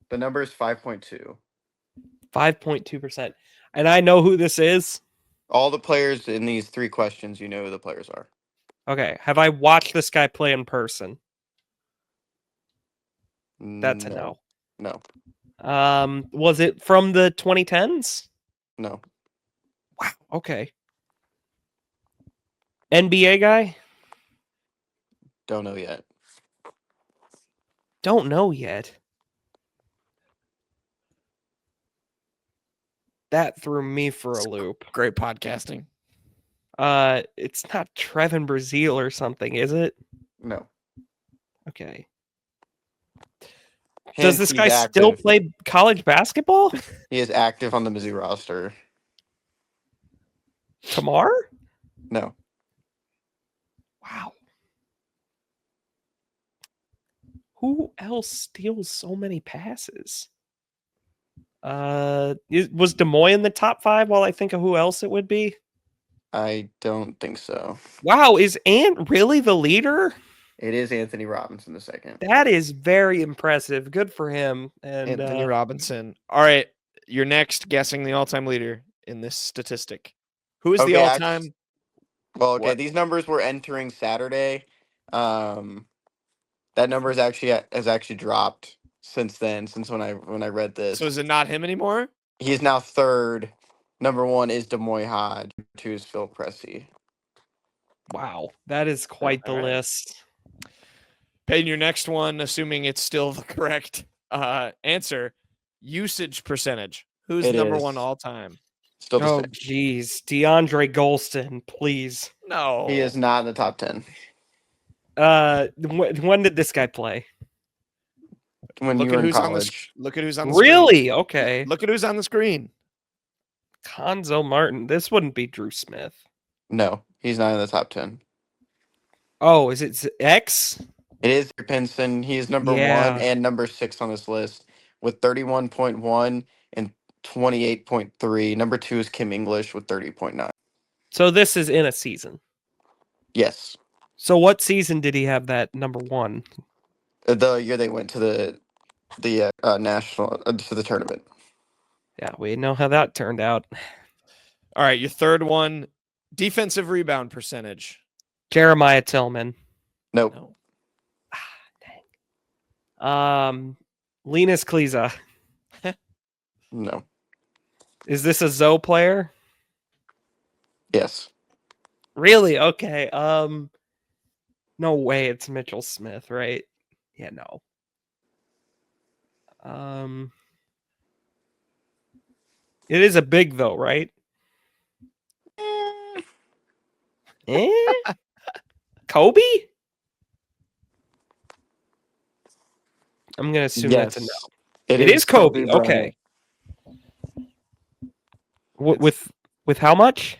The number is 5.2. 5.2%. And I know who this is. All the players in these 3 questions, you know who the players are. Okay. Have I watched this guy play in person? That's a no. No. Was it from the 2010s? No. Wow. Okay. NBA guy? Don't know yet. Don't know yet. That threw me for a loop. Great podcasting. It's not Trevin Brazil or something, is it? No. Okay. Hint, Does this he's guy still active. play college basketball? He is active on the Mizzou roster. Tamar? No. Wow. Who else steals so many passes? Was Des Moines in the top 5 while I think of who else it would be? I don't think so. Wow, is Ant really the leader? It is Anthony Robinson the second. That is very impressive. Good for him. And Anthony Robinson. All right, you're next guessing the all-time leader in this statistic. Who is the all-time? Well, okay, What? these numbers were entering Saturday. That number has actually dropped since then. Since when I read this, So is it not him anymore? he is now 3rd. Number 1 is Des Moines Hodge. 2 is Phil Pressey. wow, that is quite the All right. list. Payton, your next one, assuming it's still the correct answer, usage percentage. Who's It number is. 1 all time? Still the Oh, same. geez. DeAndre Golston, please. No. He is not in the top 10. When did this guy play? When Look you at were in who's on the college. look at who's on the screen. Really? Okay. Look at who's on the screen. Conzo Martin. This wouldn't be Drew Smith. No, he's not in the top 10. Oh, is it X? It is Pinson. He is number 1 and number 6 on this list with 31.1 and 28.3. Number 2 is Kim English with 30.9. So this is in a season. Yes. So what season did he have that number 1? The year they went to the national to the tournament. Yeah, we know how that turned out. All right, your third one, defensive rebound percentage. Jeremiah Tillman. Nope. No. Linus Kleza. No. Is this a Zoe player? Yes. Really? Okay. No way it's Mitchell Smith, right? Yeah, no. It is a big though, right? Kobe? I'm gonna assume that's a no. It is Kobe. Bryant. Okay. With how much?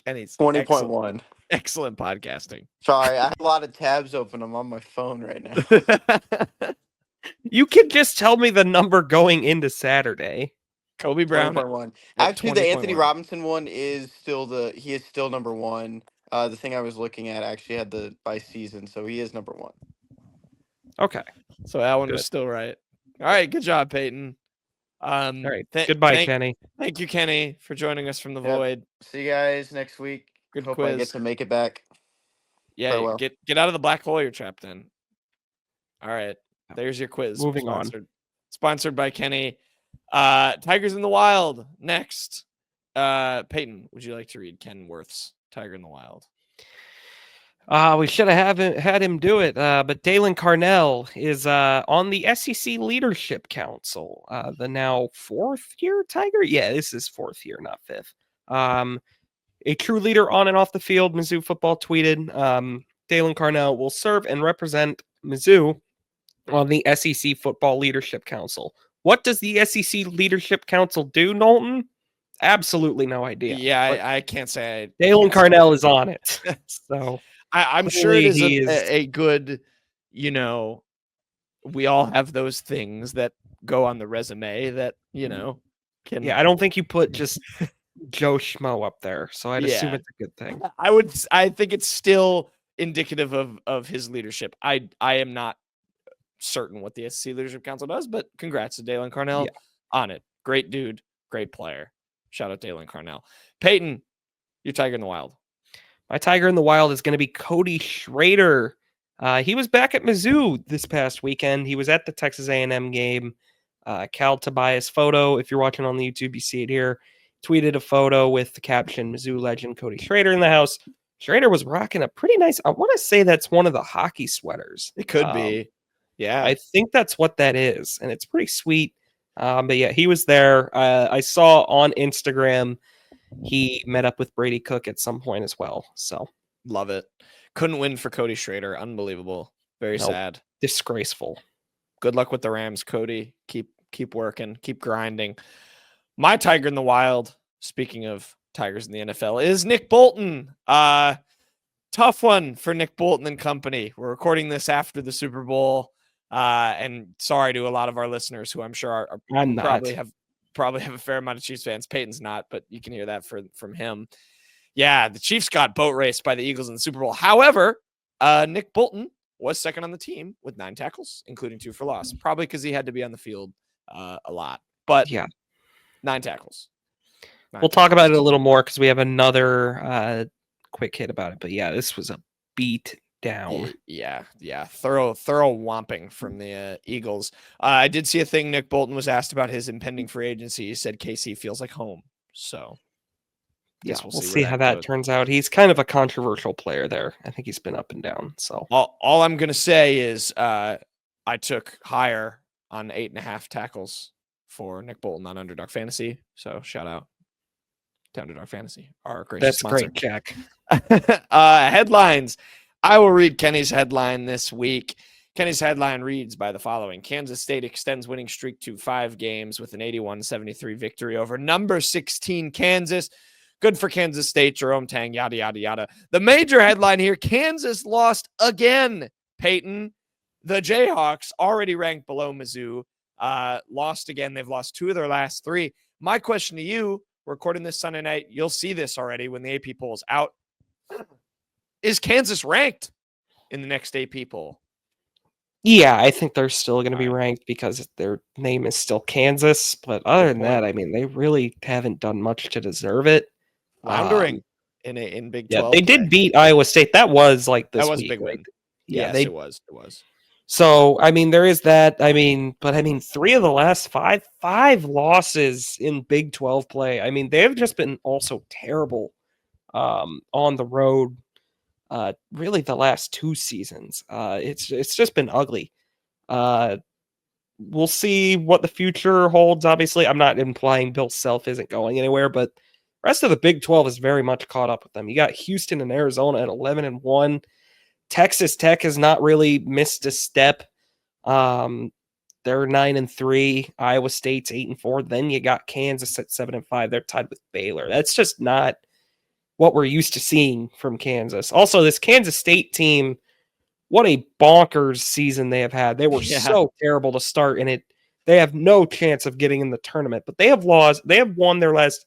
Kenny's 20.1. excellent podcasting. Sorry, I have a lot of tabs open. I'm on my phone right now. You can just tell me the number going into Saturday. Kobe Brown. 20.1. at Actually, the Anthony 20.1. Robinson one is still number 1. The thing I was looking at actually had the by season, so he is number 1. Okay. So that one was Good. still right. All right, good job, Peyton. All right. Goodbye, Kenny. Thank you, Kenny, for joining us from the Yep. void. See you guys next week. Good Hope quiz. I get to make it back. Yeah, Farewell. get out of the black hole you're trapped in. All right, there's your quiz. Moving on. Sponsored by Kenny. Tigers in the Wild next. Peyton, would you like to read Ken Worth's Tiger in the Wild? We should have had him do it, but Dalen Carnell is on the SEC Leadership Council, the now 4th year Tiger. Yeah, this is 4th year, not 5th. A true leader on and off the field, Mizzou football tweeted, Dalen Carnell will serve and represent Mizzou on the SEC Football Leadership Council. What does the SEC Leadership Council do, Knowlton? Absolutely no idea. Yeah, But I can't say. Dalen Carnell is on it. So I'm sure it clearly is he is. a good, we all have those things that go on the resume that, can. Yeah, I don't think you put just Joe Schmo up there. So I'd assume Yeah. it's a good thing. I think it's still indicative of his leadership. I am not certain what the SEC Leadership Council does, but congrats to Dalen Carnell on it. Great dude, great player. Shout out Dalen Carnell. Payton, your Tiger in the Wild. My Tiger in the Wild is going to be Cody Schrader. He was back at Mizzou this past weekend. He was at the Texas A&M game. Cal Tobias photo. If you're watching on the YouTube, you see it here. Tweeted a photo with the caption, Mizzou legend Cody Schrader in the house. Schrader was rocking a pretty nice, I want to say that's one of the hockey sweaters. It could be. Yeah. I think that's what that is. And it's pretty sweet. But yeah, he was there. I saw on Instagram he met up with Brady Cook at some point as well. So love it. Couldn't win for Cody Schrader. Unbelievable. Very sad. Disgraceful. Good luck with the Rams, Cody. Keep working. Keep grinding. My Tiger in the Wild, speaking of Tigers in the NFL, is Nick Bolton. Tough one for Nick Bolton and company. We're recording this after the Super Bowl. And sorry to a lot of our listeners who I'm sure probably have a fair amount of Chiefs fans. Peyton's not, but you can hear that from him. Yeah, the Chiefs got boat raced by the Eagles in the Super Bowl. However, Nick Bolton was second on the team with 9 tackles, including 2 for loss, probably because he had to be on the field a lot. But yeah, 9 tackles. We'll talk about it a little more because we have another quick hit about it. But yeah, this was a beat down. Yeah. Thorough whomping from the Eagles. I did see a thing. Nick Bolton was asked about his impending free agency. He said KC feels like home. So yeah, we'll see how that turns out. He's kind of a controversial player there. I think he's been up and down. So all I'm gonna say is I took higher on 8.5 tackles for Nick Bolton on Underdog Fantasy. So shout out to Underdog Fantasy, our gracious sponsor. Great, Jack. Headlines. I will read Kenny's headline this week. Kenny's headline reads by the following: Kansas State extends winning streak to 5 games with an 81-73 victory over number 16 Kansas. Good for Kansas State, Jerome Tang, yada, yada, yada. The major headline here: Kansas lost again, Peyton. The Jayhawks, already ranked below Mizzou, lost again. They've lost 2 of their last 3. My question to you, we're recording this Sunday night. You'll see this already when the AP poll is out. Is Kansas ranked in the next AP poll? Yeah, I think they're still going to be ranked because their name is still Kansas. But other than that, I mean, they really haven't done much to deserve it. Floundering in Big 12. Yeah, they did beat Iowa State. That was like this week. That was a big win. Yeah, it was. So, I mean, there is that. I mean, 3 of the last 5 losses in Big 12 play. I mean, they've just been also terrible on the road. Really the last 2 seasons. It's just been ugly. We'll see what the future holds. Obviously, I'm not implying Bill Self isn't going anywhere, but the rest of the Big 12 is very much caught up with them. You got Houston and Arizona at 11-1. Texas Tech has not really missed a step. They're 9-3. Iowa State's 8-4. Then you got Kansas at 7-5. They're tied with Baylor. That's just not what we're used to seeing from Kansas. Also, this Kansas State team, what a bonkers season they have had. They were so terrible to start, and they have no chance of getting in the tournament. But they have won their last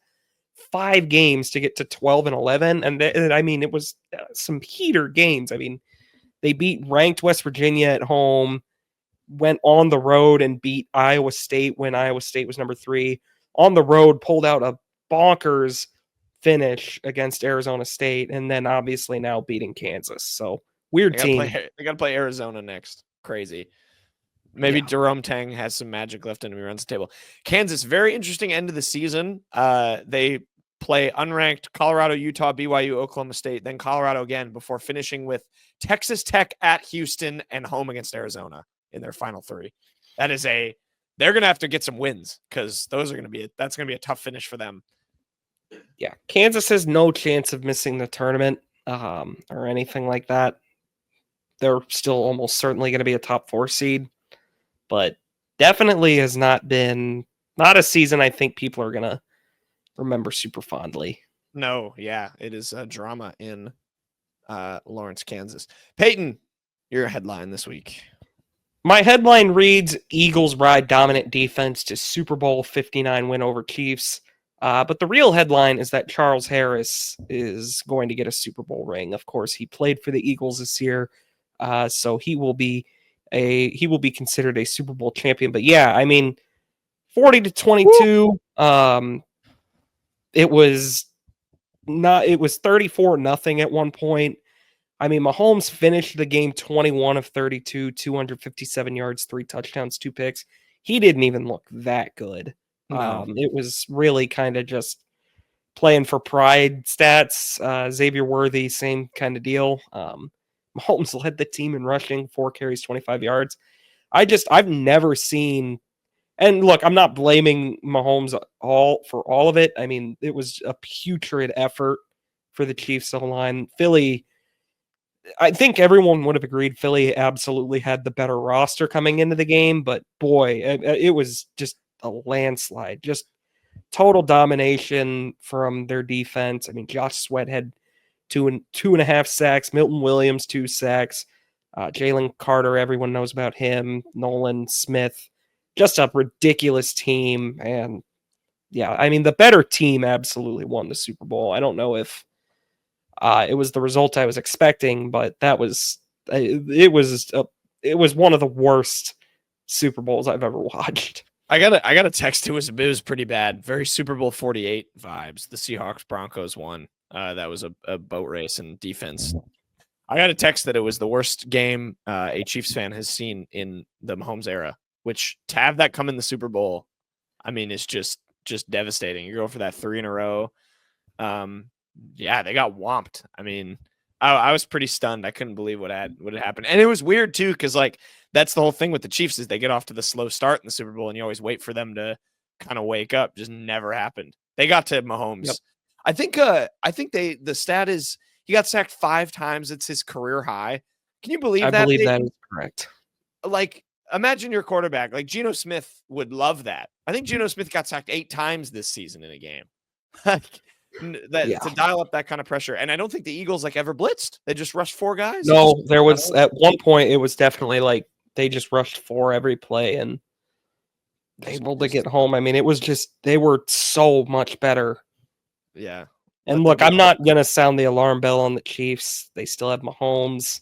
5 games to get to 12-11, and I mean, it was some heater games. I mean, they beat ranked West Virginia at home, went on the road and beat Iowa State when Iowa State was number 3. On the road, pulled out a bonkers finish against Arizona State, and then obviously now beating Kansas. So weird team. They got to play Arizona next. Crazy. Maybe Jerome Tang has some magic left in him. He runs the table. Kansas, very interesting end of the season. They play unranked Colorado, Utah, BYU, Oklahoma State, then Colorado again before finishing with Texas Tech at Houston and home against Arizona in their final 3. They're going to have to get some wins because that's going to be a tough finish for them. Yeah, Kansas has no chance of missing the tournament or anything like that. They're still almost certainly going to be a top 4 seed, but definitely has not a season I think people are going to remember super fondly. No, yeah, it is a drama in Lawrence, Kansas. Payton, your headline this week. My headline reads, Eagles ride dominant defense to Super Bowl 59 win over Chiefs. But the real headline is that Charles Harris is going to get a Super Bowl ring. Of course, he played for the Eagles this year, so he will be considered a Super Bowl champion. But yeah, I mean, 40-22. It was 34-0 at one point. I mean, Mahomes finished the game 21 of 32, 257 yards, 3 touchdowns, 2 picks. He didn't even look that good. No. It was really kind of just playing for pride stats. Xavier Worthy, same kind of deal. Mahomes led the team in rushing, 4 carries, 25 yards. I've never seen, and look, I'm not blaming Mahomes for all of it. I mean, it was a putrid effort for the Chiefs O-line. Philly, I think everyone would have agreed Philly absolutely had the better roster coming into the game, but boy, it was just a landslide, just total domination from their defense. I mean, Josh Sweat had two and a half sacks, Milton Williams 2 sacks, Jalen Carter, everyone knows about him, Nolan Smith, just a ridiculous team. And yeah, I mean, the better team absolutely won the Super Bowl. I don't know if it was the result I was expecting, but it was one of the worst Super Bowls I've ever watched. I got a text. It was pretty bad. Very Super Bowl 48 vibes. The Seahawks Broncos won. That was a boat race and defense. I got a text that it was the worst game a Chiefs fan has seen in the Mahomes era. Which to have that come in the Super Bowl, I mean, it's just devastating. You go for that 3 in a row. Yeah, they got whomped. I mean, I was pretty stunned. I couldn't believe what had happened. And it was weird too, because like that's the whole thing with the Chiefs is they get off to the slow start in the Super Bowl and you always wait for them to kind of wake up. Just never happened. They got to Mahomes. Yep. I think the stat is he got sacked 5 times. It's his career high. Can you believe that? I believe that is correct. Like, imagine your quarterback. Like Geno Smith would love that. I think Geno Smith got sacked 8 times this season in a game. To dial up that kind of pressure. And I don't think the Eagles like ever blitzed. They just rushed 4 guys. No, there was at one point it was definitely like they just rushed 4 every play and able to get home. I mean, it was just they were so much better. Yeah. And look, I'm not gonna sound the alarm bell on the Chiefs. They still have Mahomes.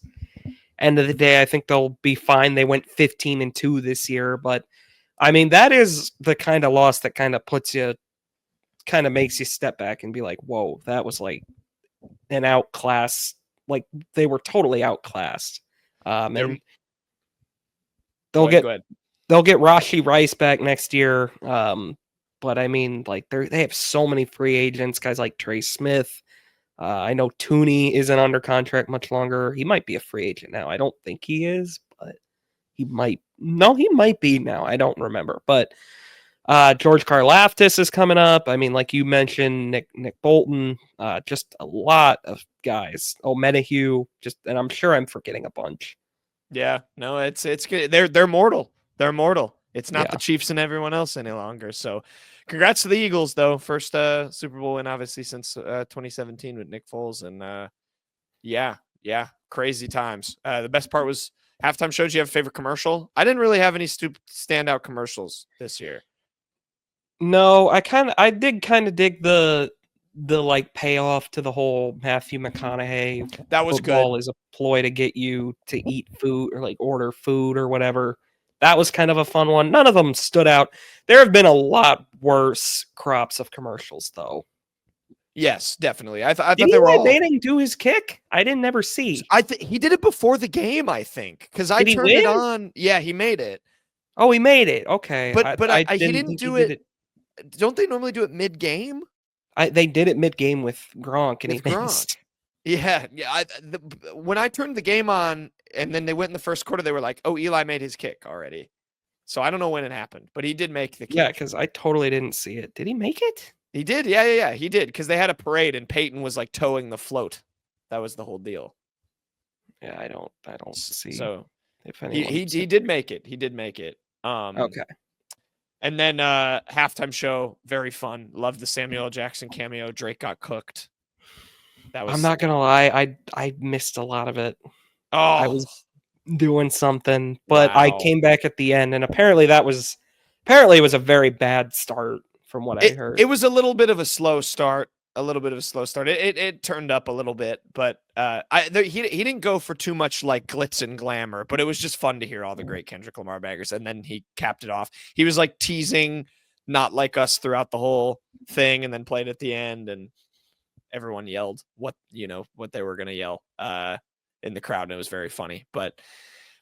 End of the day, I think they'll be fine. They went 15-2 this year, but I mean that is the kind of loss that kind of makes you step back and be like, whoa, that was like an outclass. Like they were totally outclassed. And they'll get Rashee Rice back next year. But I mean, like they have so many free agents, guys like Trey Smith. I know Tooney isn't under contract much longer. He might be a free agent now. I don't think he is, but he might. No, he might be now. I don't remember, but George Karlaftis is coming up. I mean, like you mentioned, Nick Bolton, just a lot of guys. Oh, Menahue, and I'm sure I'm forgetting a bunch. Yeah, no, it's good. They're mortal. They're mortal. It's not the Chiefs and everyone else any longer. So, congrats to the Eagles, though. First Super Bowl win, obviously, since 2017 with Nick Foles, and yeah, crazy times. The best part was halftime shows. You have a favorite commercial? I didn't really have any standout commercials this year. No, I did kind of dig the like payoff to the whole Matthew McConaughey. That was football good. Is a ploy to get you to eat food or like order food or whatever. That was kind of a fun one. None of them stood out. There have been a lot worse crops of commercials, though. Yes, definitely. I thought they were all. They didn't do his kick. I didn't ever see. I think he did it before the game. I think because I turned it on. Yeah, he made it. Oh, he made it. Okay, but he didn't do it. Don't they normally do it mid-game? They did it mid-game with Gronk, and he missed. Yeah. When I turned the game on, and then they went in the first quarter, they were like, "Oh, Eli made his kick already." So I don't know when it happened, but he did make the kick. Yeah, because I totally didn't see it. Did he make it? He did. Yeah. He did because they had a parade and Payton was like towing the float. That was the whole deal. Yeah, I don't see. So if he anyone did make it. He did make it. Okay. And then halftime show, very fun. Loved the Samuel L. Jackson cameo. Drake got cooked. That was. I'm not gonna lie, I missed a lot of it. Oh, I was doing something, but I wow. came back at the end, and apparently it was a very bad start from what I heard. It was a little bit of a slow start. It turned up a little bit, but he didn't go for too much like glitz and glamour, but it was just fun to hear all the great Kendrick Lamar bangers, and then he capped it off. He was like teasing "Not Like Us" throughout the whole thing, and then played at the end, and everyone yelled what they were gonna yell in the crowd, and it was very funny. But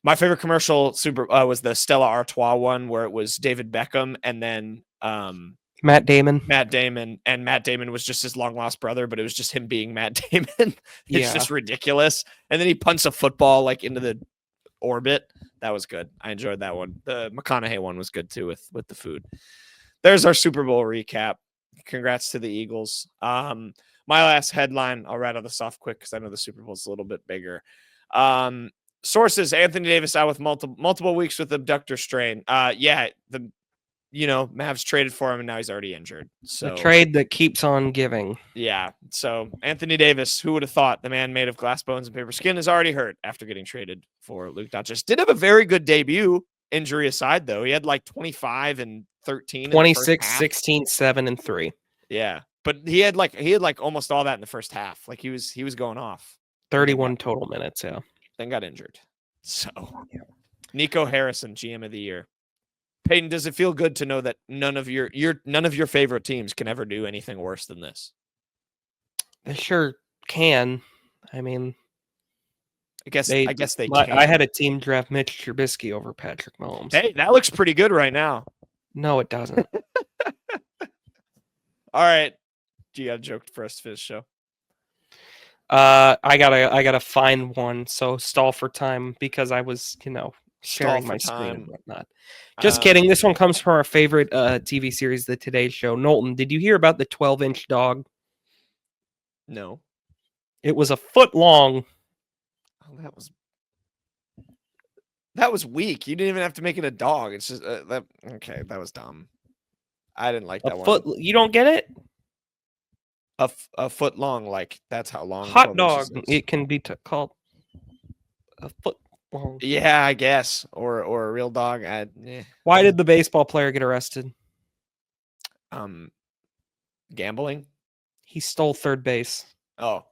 my favorite commercial was the Stella Artois one where it was David Beckham and then Matt Damon. And Matt Damon was just his long lost brother, but it was just him being Matt Damon. It's just ridiculous. And then he punts a football like into the orbit. That was good. I enjoyed that one. The McConaughey one was good too with the food. There's our Super Bowl recap. Congrats to the Eagles. My last headline, I'll rattle this off quick because I know the Super Bowl is a little bit bigger. Sources: Anthony Davis out with multiple weeks with abductor strain. Mavs traded for him and now he's already injured. So the trade that keeps on giving. Yeah. So Anthony Davis, who would have thought, the man made of glass bones and paper skin, is already hurt after getting traded for Luke Doncic. Did have a very good debut, injury aside, though. He had like 25 and 13. 26, 16, 7, and 3. Yeah. But he had like almost all that in the first half. Like he was going off. 31 total minutes, yeah. Then got injured. So Nico Harrison, GM of the year. Payton, does it feel good to know that none of your favorite teams can ever do anything worse than this? They sure can. I mean, I guess they can. I had a team draft Mitch Trubisky over Patrick Mahomes. Hey, that looks pretty good right now. No, it doesn't. All right. Do you got a joke for us for this show? I gotta find one. So stall for time because I was, sharing my screen and whatnot. Just kidding. This one comes from our favorite TV series, The Today Show. Knowlton, did you hear about the 12-inch dog? No. It was a foot long. Oh, that was weak. You didn't even have to make it a dog. It's just okay. That was dumb. I didn't like that one. You don't get it? A foot long, like that's how long. Hot dog. It can be called a foot long. Yeah, I guess, or a real dog. Why did the baseball player get arrested? Gambling. He stole third base. Oh,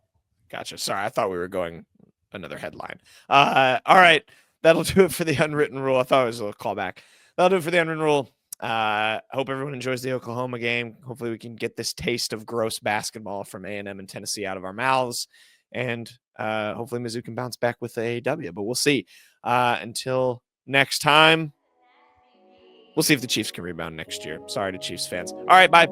gotcha. Sorry, I thought we were going another headline. All right, that'll do it for the unwritten rule. I thought it was a little callback. That'll do it for the unwritten rule. I hope everyone enjoys the Oklahoma game. Hopefully we can get this taste of gross basketball from A&M and Tennessee out of our mouths. And hopefully Mizzou can bounce back with a W, but we'll see. Until next time, we'll see if the Chiefs can rebound next year. Sorry to Chiefs fans. All right, bye.